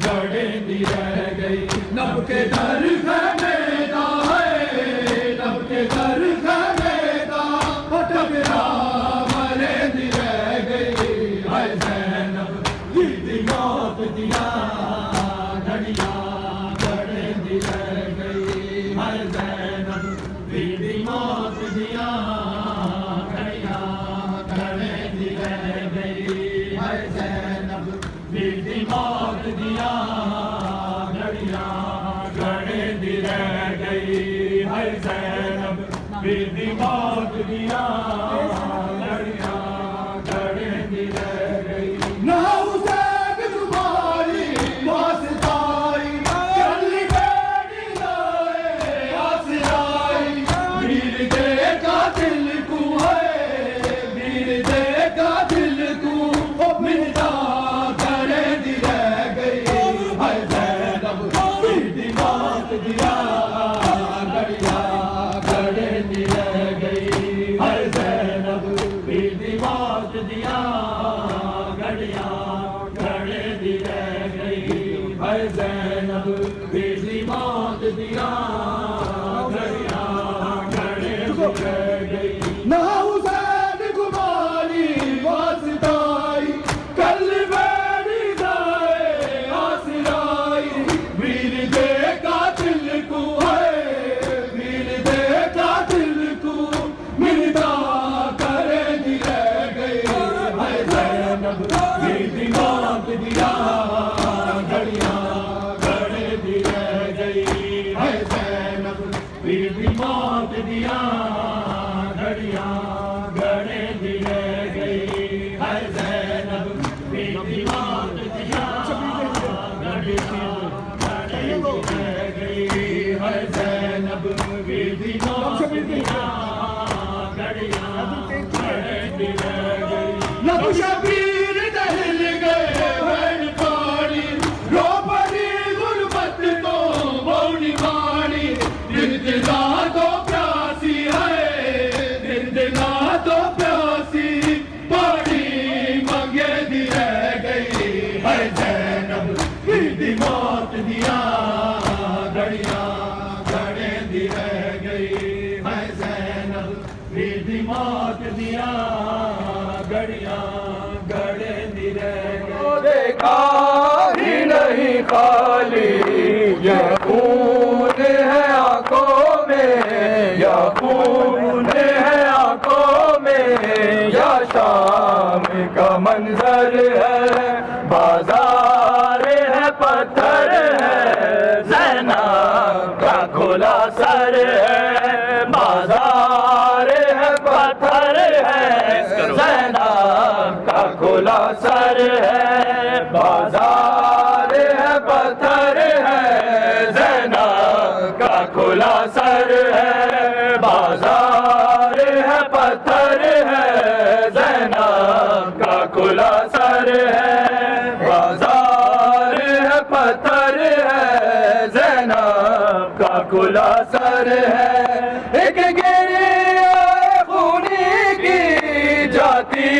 گھڑیں بھی رہ گئی نب کے در خمیدہ ہے نب کے در خمیدہ ٹکرا مرے بھی رہ گئی ہر زینب بی بی موت دیا گھڑیاں گھڑیں بھی رہ گئی ہر زینب بی بی موت دیا گھڑیاں گھڑیں بھی رہ گئی ہر زینب بی بی موت دیا گھڑیاں گھڑیں بھی رہ گئی ہر زینب بی بی موت دیا گھڑیاں گھڑیں بھی رہ گئی نہ حسین تمہاری واسطائی چلی بیٹی لائے آسرائی ویر دے کا دل کو ہے ویر دے کا دل کو منتا گھڑیں بھی رہ گئی ہر زینب بی بی موت دیا گھڑیاں گھڑیں بھی رہ گئی ہر زینب بی بی موت دیا گھڑیاں گھڑیں بھی رہ گئی ہر زینب بی بی موت دیا گھڑیاں گھڑیں بھی رہ گئی نہ حسین تمہاری واسطائی کل بیڑی دائے آسرائی ویر دے کا دل کو ہے ویر دے کا دل کو منتا کرے دی رہ گئی ہر زینب بی بی موت دیا گھڑیاں گھڑیں بھی رہ گئی ہر زینب بی بی موت دیا گھڑیاں گھڑیں بھی رہ گئی ہر زینب بی بی موت دیا گھڑیاں گھڑیں بھی رہ گئی ہر زینب بی بی موت دیا گھڑیاں گھڑیں بھی رہ گئی لب شبیر دہل گئے بہن پانی رو پڑی غربت کو بونی مانی دل دلا تو پیاسی ہے دل دلا تو پیاسی پانی منگے دی رہ گئی ہر زینب بی بی موت دیا گھڑیاں گھڑیں بھی رہ گئی ہر زینب بی بی موت دیا گھڑیاں گھڑیں بھی رہ گئی دیکھا ہی نہیں خالی یہ خون ہے آنکھوں میں یا خون ہے آنکھوں میں یا شام کا منظر ہے بازار ہے پتھر ہے زینب کا کھلا سر ہے بازار ہے پتھر ہے زینب کا کھلا سر ہے بازار ہے پتھر ہے زینب کا کھلا سر ہے بازار ہے پتھر ہے زینب کا کھلا سر ہے بازار ہے پتھر ہے زینب کا کھلا سر ہے ایک گریہ خونی کی جاتی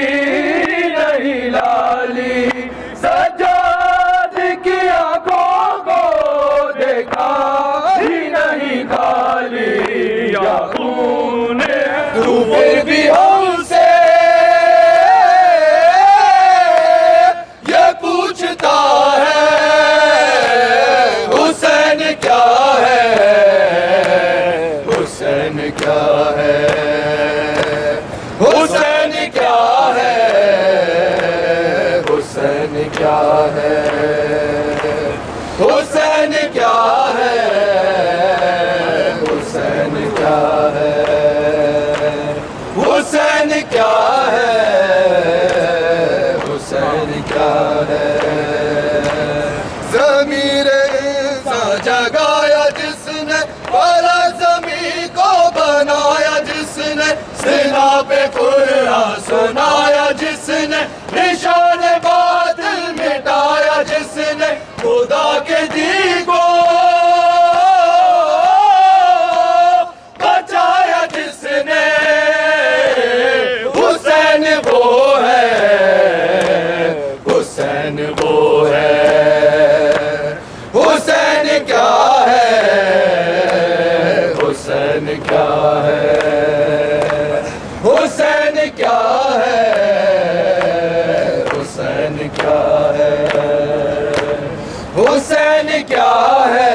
نہیں لالی سجاد کی آنکھوں کو دیکھا ہی نہیں خالی یا خون تو پھر بھی ہم سے کیا ہے حسین کیا ہے حسین کیا ہے حسین کیا ہے حسین کیا ہے حسین کیا ہے حسین کیا ہے ضمیر انسان جگایا جس نے والا زمین کو بنایا جس نے سینا پہ قرآن سنایا جس نے نشان باطل مٹایا جس نے خدا کے دین کو بچایا جس نے حسین وہ ہے حسین وہ ہے حسین کیا ہے حسین کیا ہے حسین کیا ہے حسین کیا ہے حسین کیا ہے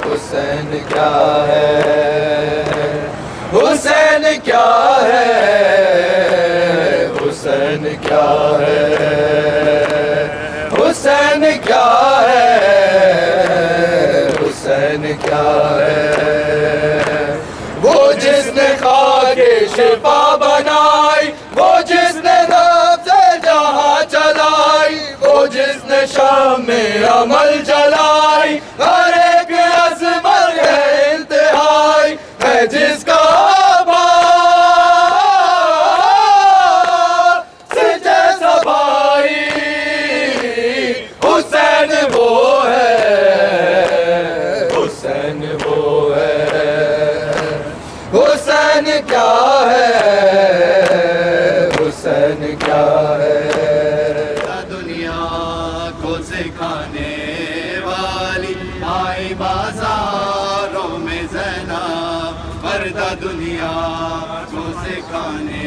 حسین کیا ہے حسین کیا ہے حسین کیا ہے حسین کیا ہے حسین کیا ہے وہ جس نے خاک شفا بنائی وہ جس نے نفس جہاں چلائی وہ جس نے شام میں عمل جلائی ہر ایک عظمت ہے انتہائی ہے جس کا جیسا بھائی حسین وہ ہے حسین وہ ہے حسین کیا ہے حسین کیا ہے دنیا کو سکھانے والی آئی بازاروں میں زینب پردہ دنیا کو سکھانے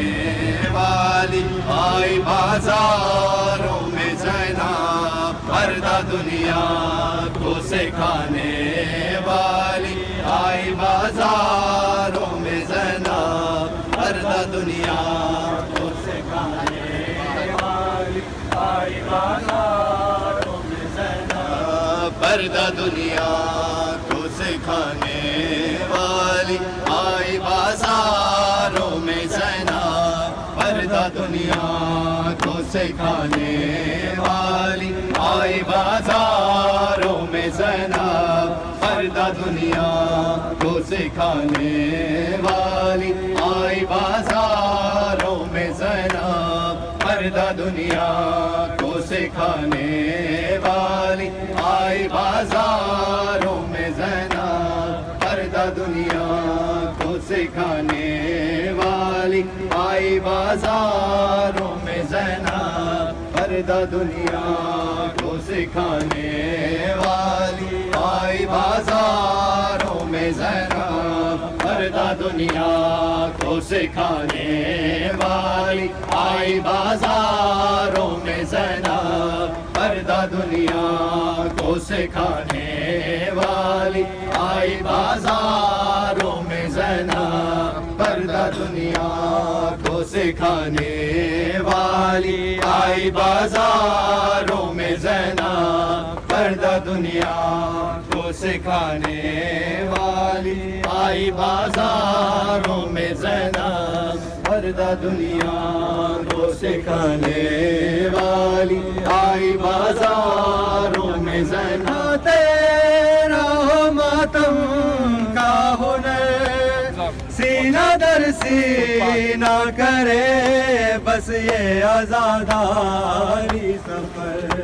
والی آئی بازاروں میں زینب پردہ دنیا کو سکھانے والی آئی بازاروں میں زینب پردہ دنیا کو سکھانے والی آئی بازاروں میں زینب پردہ دنیا کو سکھانے والی آئی بازاروں میں زینب پردہ دنیا کو سکھانے والی آئی بازاروں میں زینب پردہ دنیا کو سکھانے والی آئی بازاروں میں زینب پردہ دنیا کو سکھانے والی آئی بازاروں میں زینب پردہ دنیا کو سکھانے والی آئی بازاروں میں زینب پردہ دنیا کو سکھانے والی آئی بازاروں میں زینب پردہ دنیا کو سکھانے والی آئی بازاروں میں زینب پردہ دنیا کو سکھانے والی آئی بازاروں میں زینب پردہ دنیا کو سکھانے والی آئی بازاروں میں زینب پردہ دنیا کو سکھانے والی آئی بازاروں میں زینب پردہ دنیا کو سکھانے والی آئی بازاروں میں زینب تیرا ماتم کا ہنر سینہ در سینہ کرے بس یہ آزاداری سفر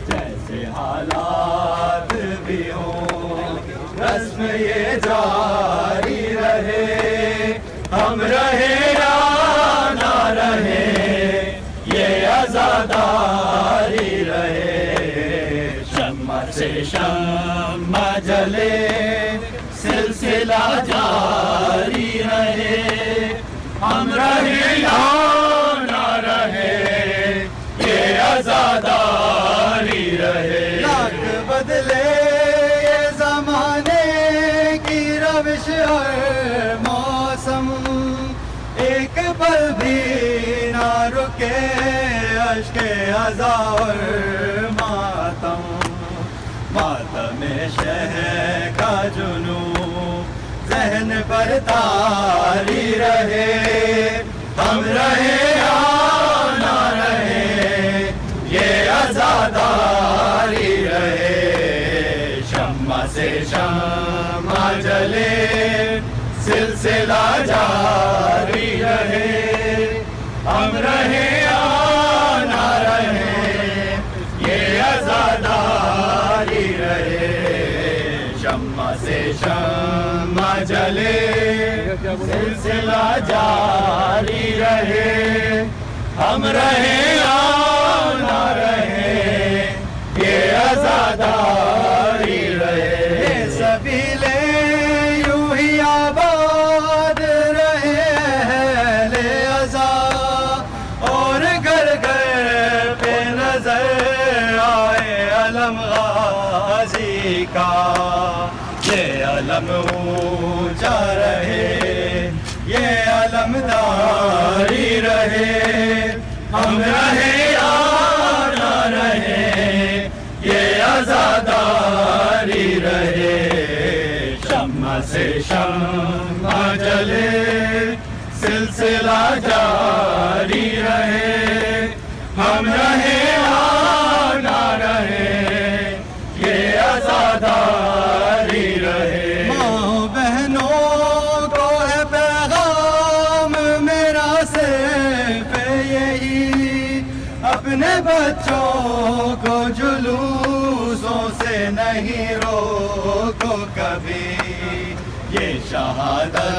جیسے حالات بھی ہوں رسم یہ جاری رہے ہم رہے یا نہ رہے یہ آزاداری رہے شمع سے شمع جلے سلسلہ جاری رہے ہم رہے یا نہ رہے یہ آزاداری رہے لاکھ بدلے یہ زمانے کی روش بارش ہر موسم ایک پل بھی نہ رکے اشک ازا اور ماتم ماتم شہ کا جنوں ذہن پر تاری رہے ہم رہے یا نہ رہے یہ عزاداری رہے شمع سے شمع جلے سلسلہ جاری رہے ہم رہے یا نہ رہے یہ عزاداری رہے شمع سے شمع جلے سلسلہ جاری رہے ہم رہے یا نہ رہے یہ عزاداری رہے سبیلے یوں ہی آباد رہے اہل عزا اور گھر گھر پہ نظر آئے علم غازی کا یہ علم اونچا رہے یہ علمداری رہے ہم رہے یا نہ رہے یہ عزاداری رہے شمع سے شمع جلے سلسلہ جاری رہے ہم رہے یا نہ رہے یہ عزاداری رہے ماں بہنوں کو ہے پیغام میرا صرف یہی اپنے بچوں کو جلوسوں سے نہیں روکو کبھی یہ شہادت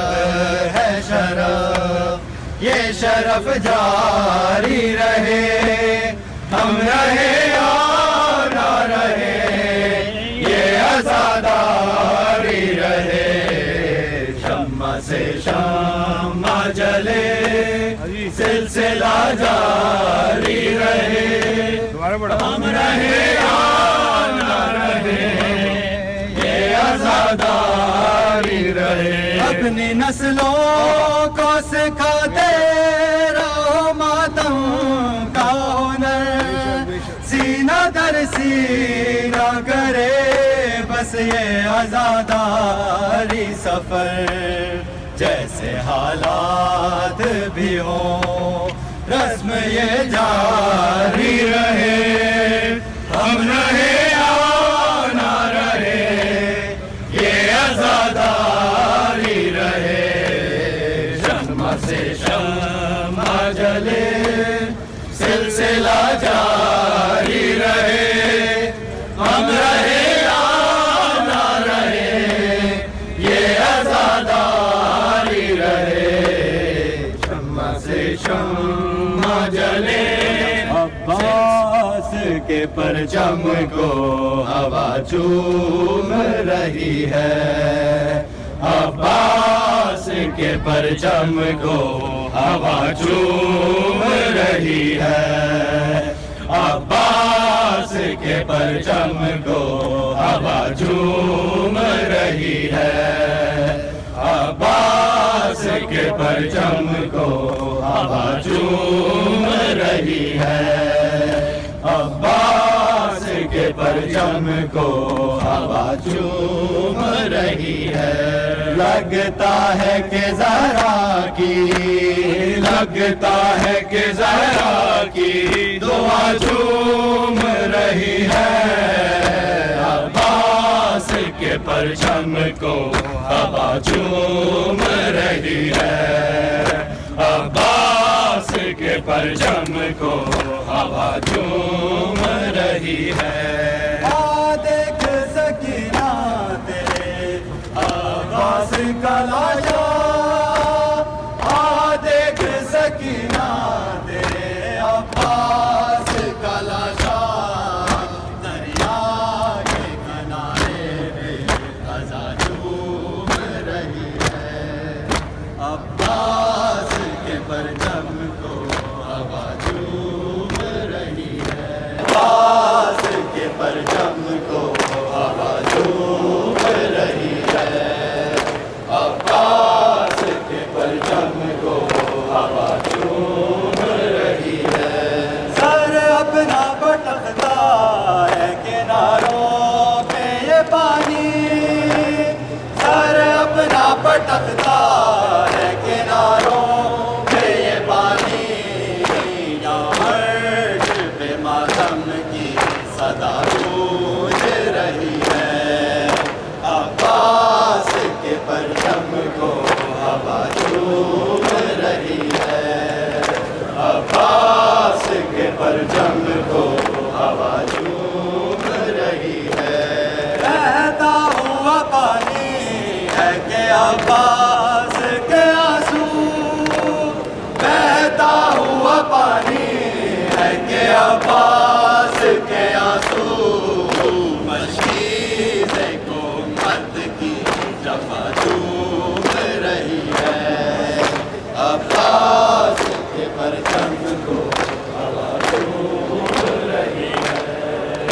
ہے شرف یہ شرف جاری رہے ہم رہے یا نہ رہے یہ عزاداری رہے شمع سے شمع جلے سلسلہ جاری رہے ہم رہے یا نہ رہے یہ عزاداری رہے اپنی نسلوں کو سکھاتے رہو ماتم کا ہنر سینہ در سینہ کرے بس یہ عزاداری سفر جیسے حالات بھی ہوں رسم یہ جاری رہے ہم رہے یا نہ رہے یہ عزاداری رہے شمع سے شمع جلے سلسلہ جاری رہے ہم رہے یا نہ رہے یہ عزاداری رہے شمع سے شمع جلے عباس کے پرچم کو ہوا چوم رہی ہے عباس کے پرچم کو ہوا چوم رہی ہے عباس کے پرچم کو ہوا چوم رہی ہے عباس کے پرچم کو ہوا چوم رہی ہے عباس کے پرچم کو ہوا چوم رہی ہے لگتا ہے کہ ذرا کی لگتا ہے کہ ذرا کی دعا چوم رہی ہے عباس کے پرچم کو ہوا چوم رہی ہے عباس کے پرچم کو ہوا چوم رہی ہے دیکھ سکینہ تیرے عباس کا لاشا دیکھ سکینہ تیرے عباس کا لاشا دریا کے کنارے میں خزاں چوم رہی ہے عباس کے پرچم کو ہوا چوم رہی ہے عباس کے پرچم کو ہوا چوم رہی ہے بٹکتا ہے کناروں پہ یہ پانی، یہاں عرش پہ ماتم کی صدا گونج رہی ہے، عباس کے پرچم کو ہوا چوم رہی ہے، عباس کے پرچم کو ہوا چوم رہی ہے، بہتا ہوا پانی ہے کہ عباس کے آنسو، بہتا ہوا پانی ہے کہ عباس کے آنسو، مشکیز کو مت کی جفا چوم رہی ہے، عباس کے پرچم کو ہوا چوم رہی ہے،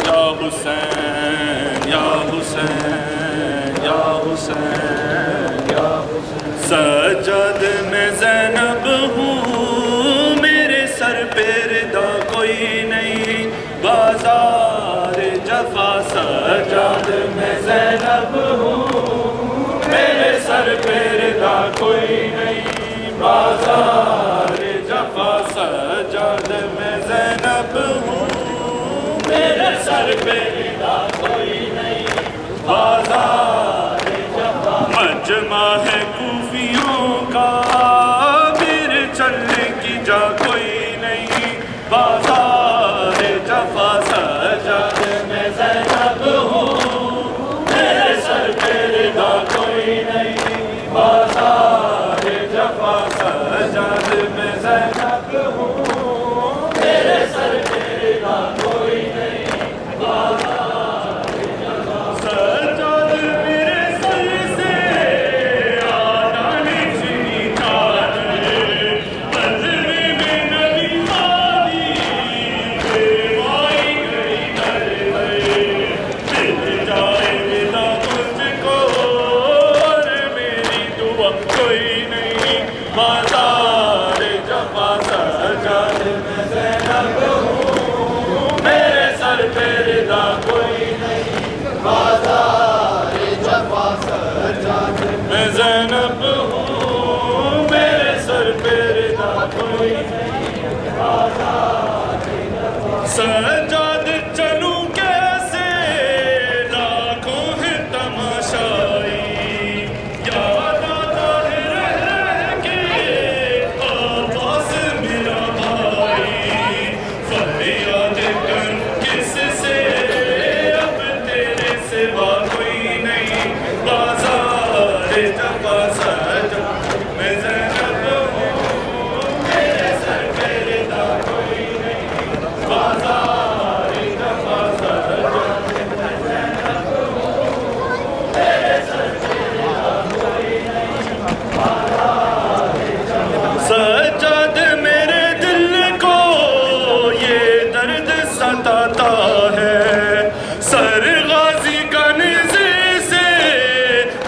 یا حسین یا حسین یا حسین یا حسین، سجد میں زینب ہوں میرے سر پہ ردا کوئی نہیں، بازار جفا سجد میں زینب ہوں میرے سر پہ ردا کوئی نہیں، بازار جفا سجد میں زینب ہوں میرے سر پہ ردا کوئی نہیں، بازار جفا، مجمع ہے کوفیوں کا پھر چلنے کی جا کوئی نہیں، بازار جفا سجد میں زینب ہوں میرے سر پہ ردا کوئی نہیں، بازار جفا سجد میں زینب ہوں میرے سر پہ ردا کوئی نہیں، سجاد میرے سر سے آنا نشنی چادر، بدلے میں نبی خالی بیوائی گئی در گئی، مل جائے ودا مجھ کو اور میری دعا کوئی نہیں، بازار جفا سجاد میں زینب ہوں میرے سر پہ ردا کوئی نہیں، بازار جفا سجاد میں زینب ہوں میرے سر پہ ردا کوئی نہیں، سجاد چلوں کیسے لاکھوں ہے تماشائی، یاد آتا ہے رہ رہ کے عباس میرا بھائی، فریاد کر کس سے اب تیرے سوا کوئی نہیں، بازار جفا سجاد میں زینب ہوں میرے سر پہ ردا کوئی نہیں، بازار جفا سجاد میں زینب ہوں میرے سر پہ ردا کوئی نہیں، سجاد میرے دل کو یہ درد ستاتا ہے، سر غازی کا نیزے سے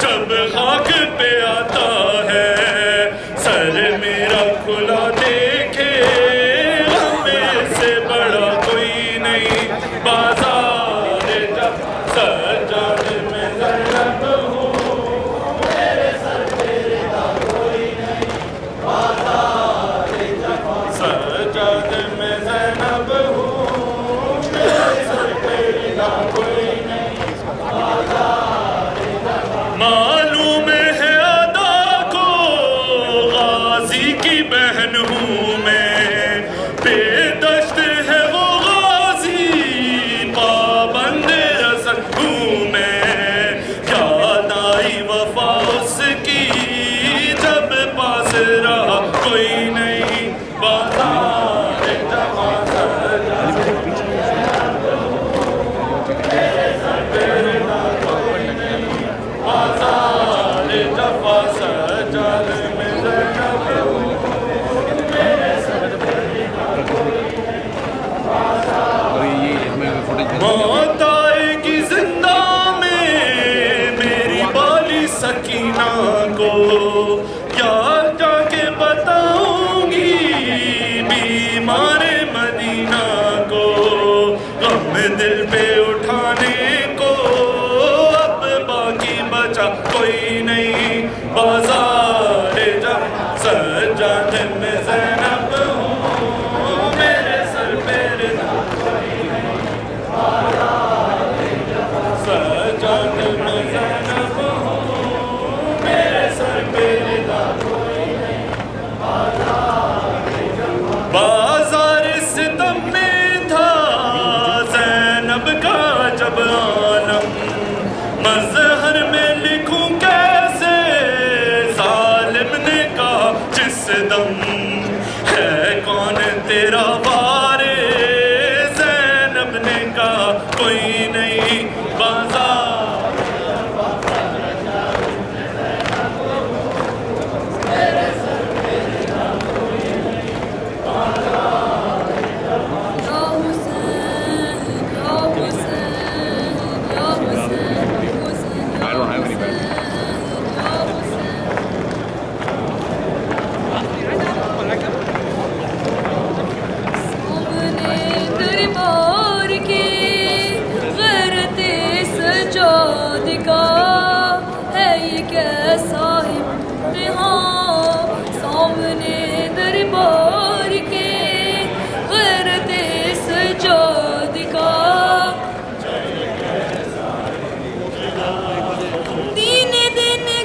جب خاک پہ آتا ہے، سر میرا کھلا دیکھے غم سے بڑا کوئی نہیں، بازار جب سجاد میں زینب ہوں میرے سر پہ ردا کوئی نہیں، بازار جفا سجاد میں زینب ہوں میرے سر پہ ردا کوئی نہیں، معلوم ہے ادا کو غازی کی بہن ہوں میں، بے دشت ہے وہ غازی پابند رسل ہوں میں، یاد آئی وفا اس کی جب پاس رہا کوئی نہیں، بازار جفا سجاد میرے سر پہ ردا کوئی نہیں، بازار جفا سجاد میں زینب ہوں میرے سر پہ ردا کوئی نہیں، موت آئے گی زندہ میں میری بالی سکینہ کو، یاد جا کے بتاؤں گی بیمار مدینہ کو، غم دل پہ اٹھانے کو اب باقی بچا کوئی نہیں، بازار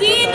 3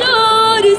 4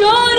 4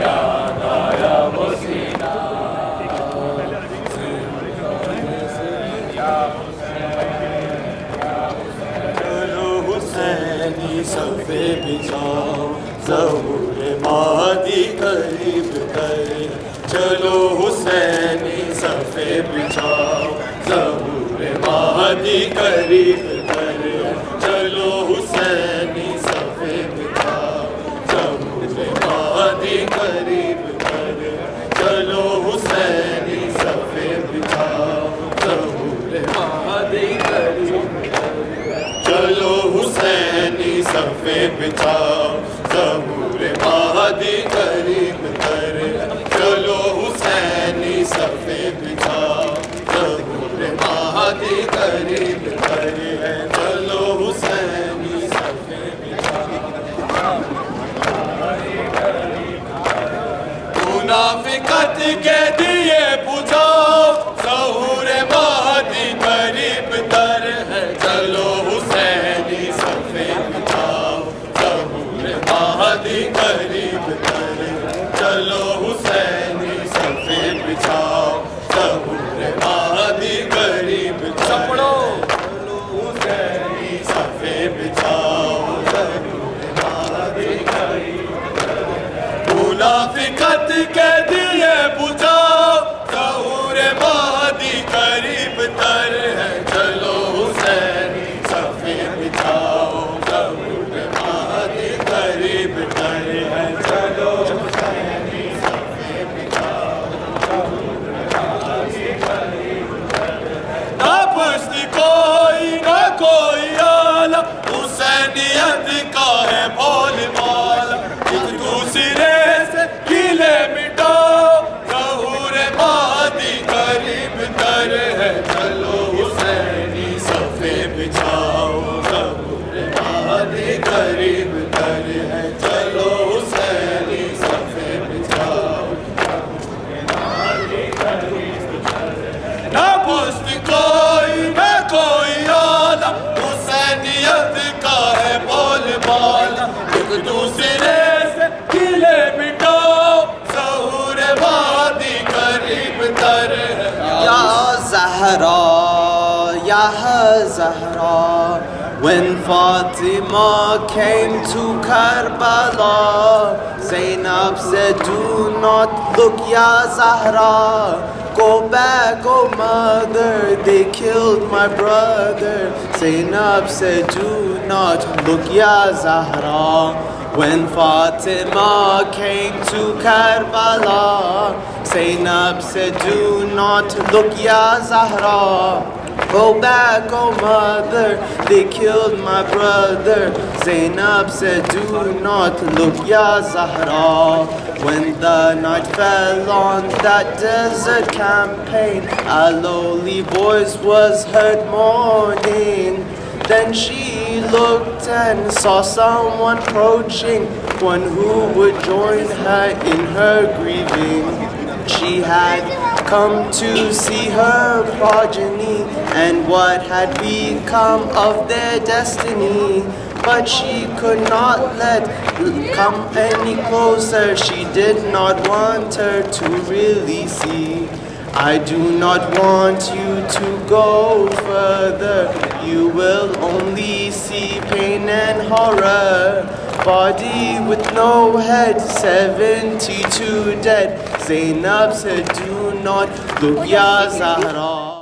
یاد آیا وہ سینہ چلو حسینی صفے بچھاؤ ظہور مہدی قریب تر چلو حسینی صفے بچھاؤ ظہور مہدی قریب تر چلو حسینی صفے بچھاؤ ظہور مہدی قریب تر چلو حسینی صفے بچھاؤ ظہور مہدی قریب چلو حسینی صفے بچھاؤ ظہور مہدی قریب تر چلو حسینی صفے بچھاؤ ظہور مہدی قریب تر چلو حسینی صفے بچھاؤ منافقت کے دیے بجھاؤ ظہور مہدی قریب تر ہے چلو حسینی صفے بچھاؤ ظہور مہدی قریب تر چلو حسینی صفے بچھاؤ ظہور مہدی قریب چپڑو چلو حسینی صفے بچھاؤ ظہور مہدی قریب منافقت کے دیے بجھاؤ ظہور مہدی قریب تر ہے چلو حسینی صفے بچھاؤ ظہور مہدی قریب تر ہے چلو حسینی صفے بچھاؤ ظہور مہدی قریب تر نہ پشتی کوئی نہ کوئی آلہ حسینیت کا ہے بول بالا ایک دوسرے سے گلے مٹاؤ ظہور مہدی قریب تر ہے چلو حسینی صفے بچھاؤ ظہور مہدی قریب تر ہے چلو حسینی صفے بچھاؤ نہ پشت کوئی نہ کوئی آلہ حسینیت کا ہے بول بالا ایک دوسرے سے گلے مٹاؤ ظہور مہدی قریب تر ہے Ya Zahra, Ya Zahra. When Fatima came to Karbala, Zainab said, do not look, Ya Zahra. Go back, oh mother, they killed my brother. Zainab said, do not look, Ya Zahra. When Fatima came to Karbala, Zainab said, do not look, Ya Zahra. Go back, oh mother, they killed my brother. Zainab said, do not look, Ya Zahra. When the night fell on that desert campaign, a lowly voice was heard mourning. Then she looked and saw someone approaching, one who would join her in her grieving. She had come to see her progeny and what had become of their destiny. But she could not let come any closer. She did not want her to really see. I do not want you to go further. You will only see pain and horror. Body with no head, 72 dead. Zainab said, do not look, Ya Zahra.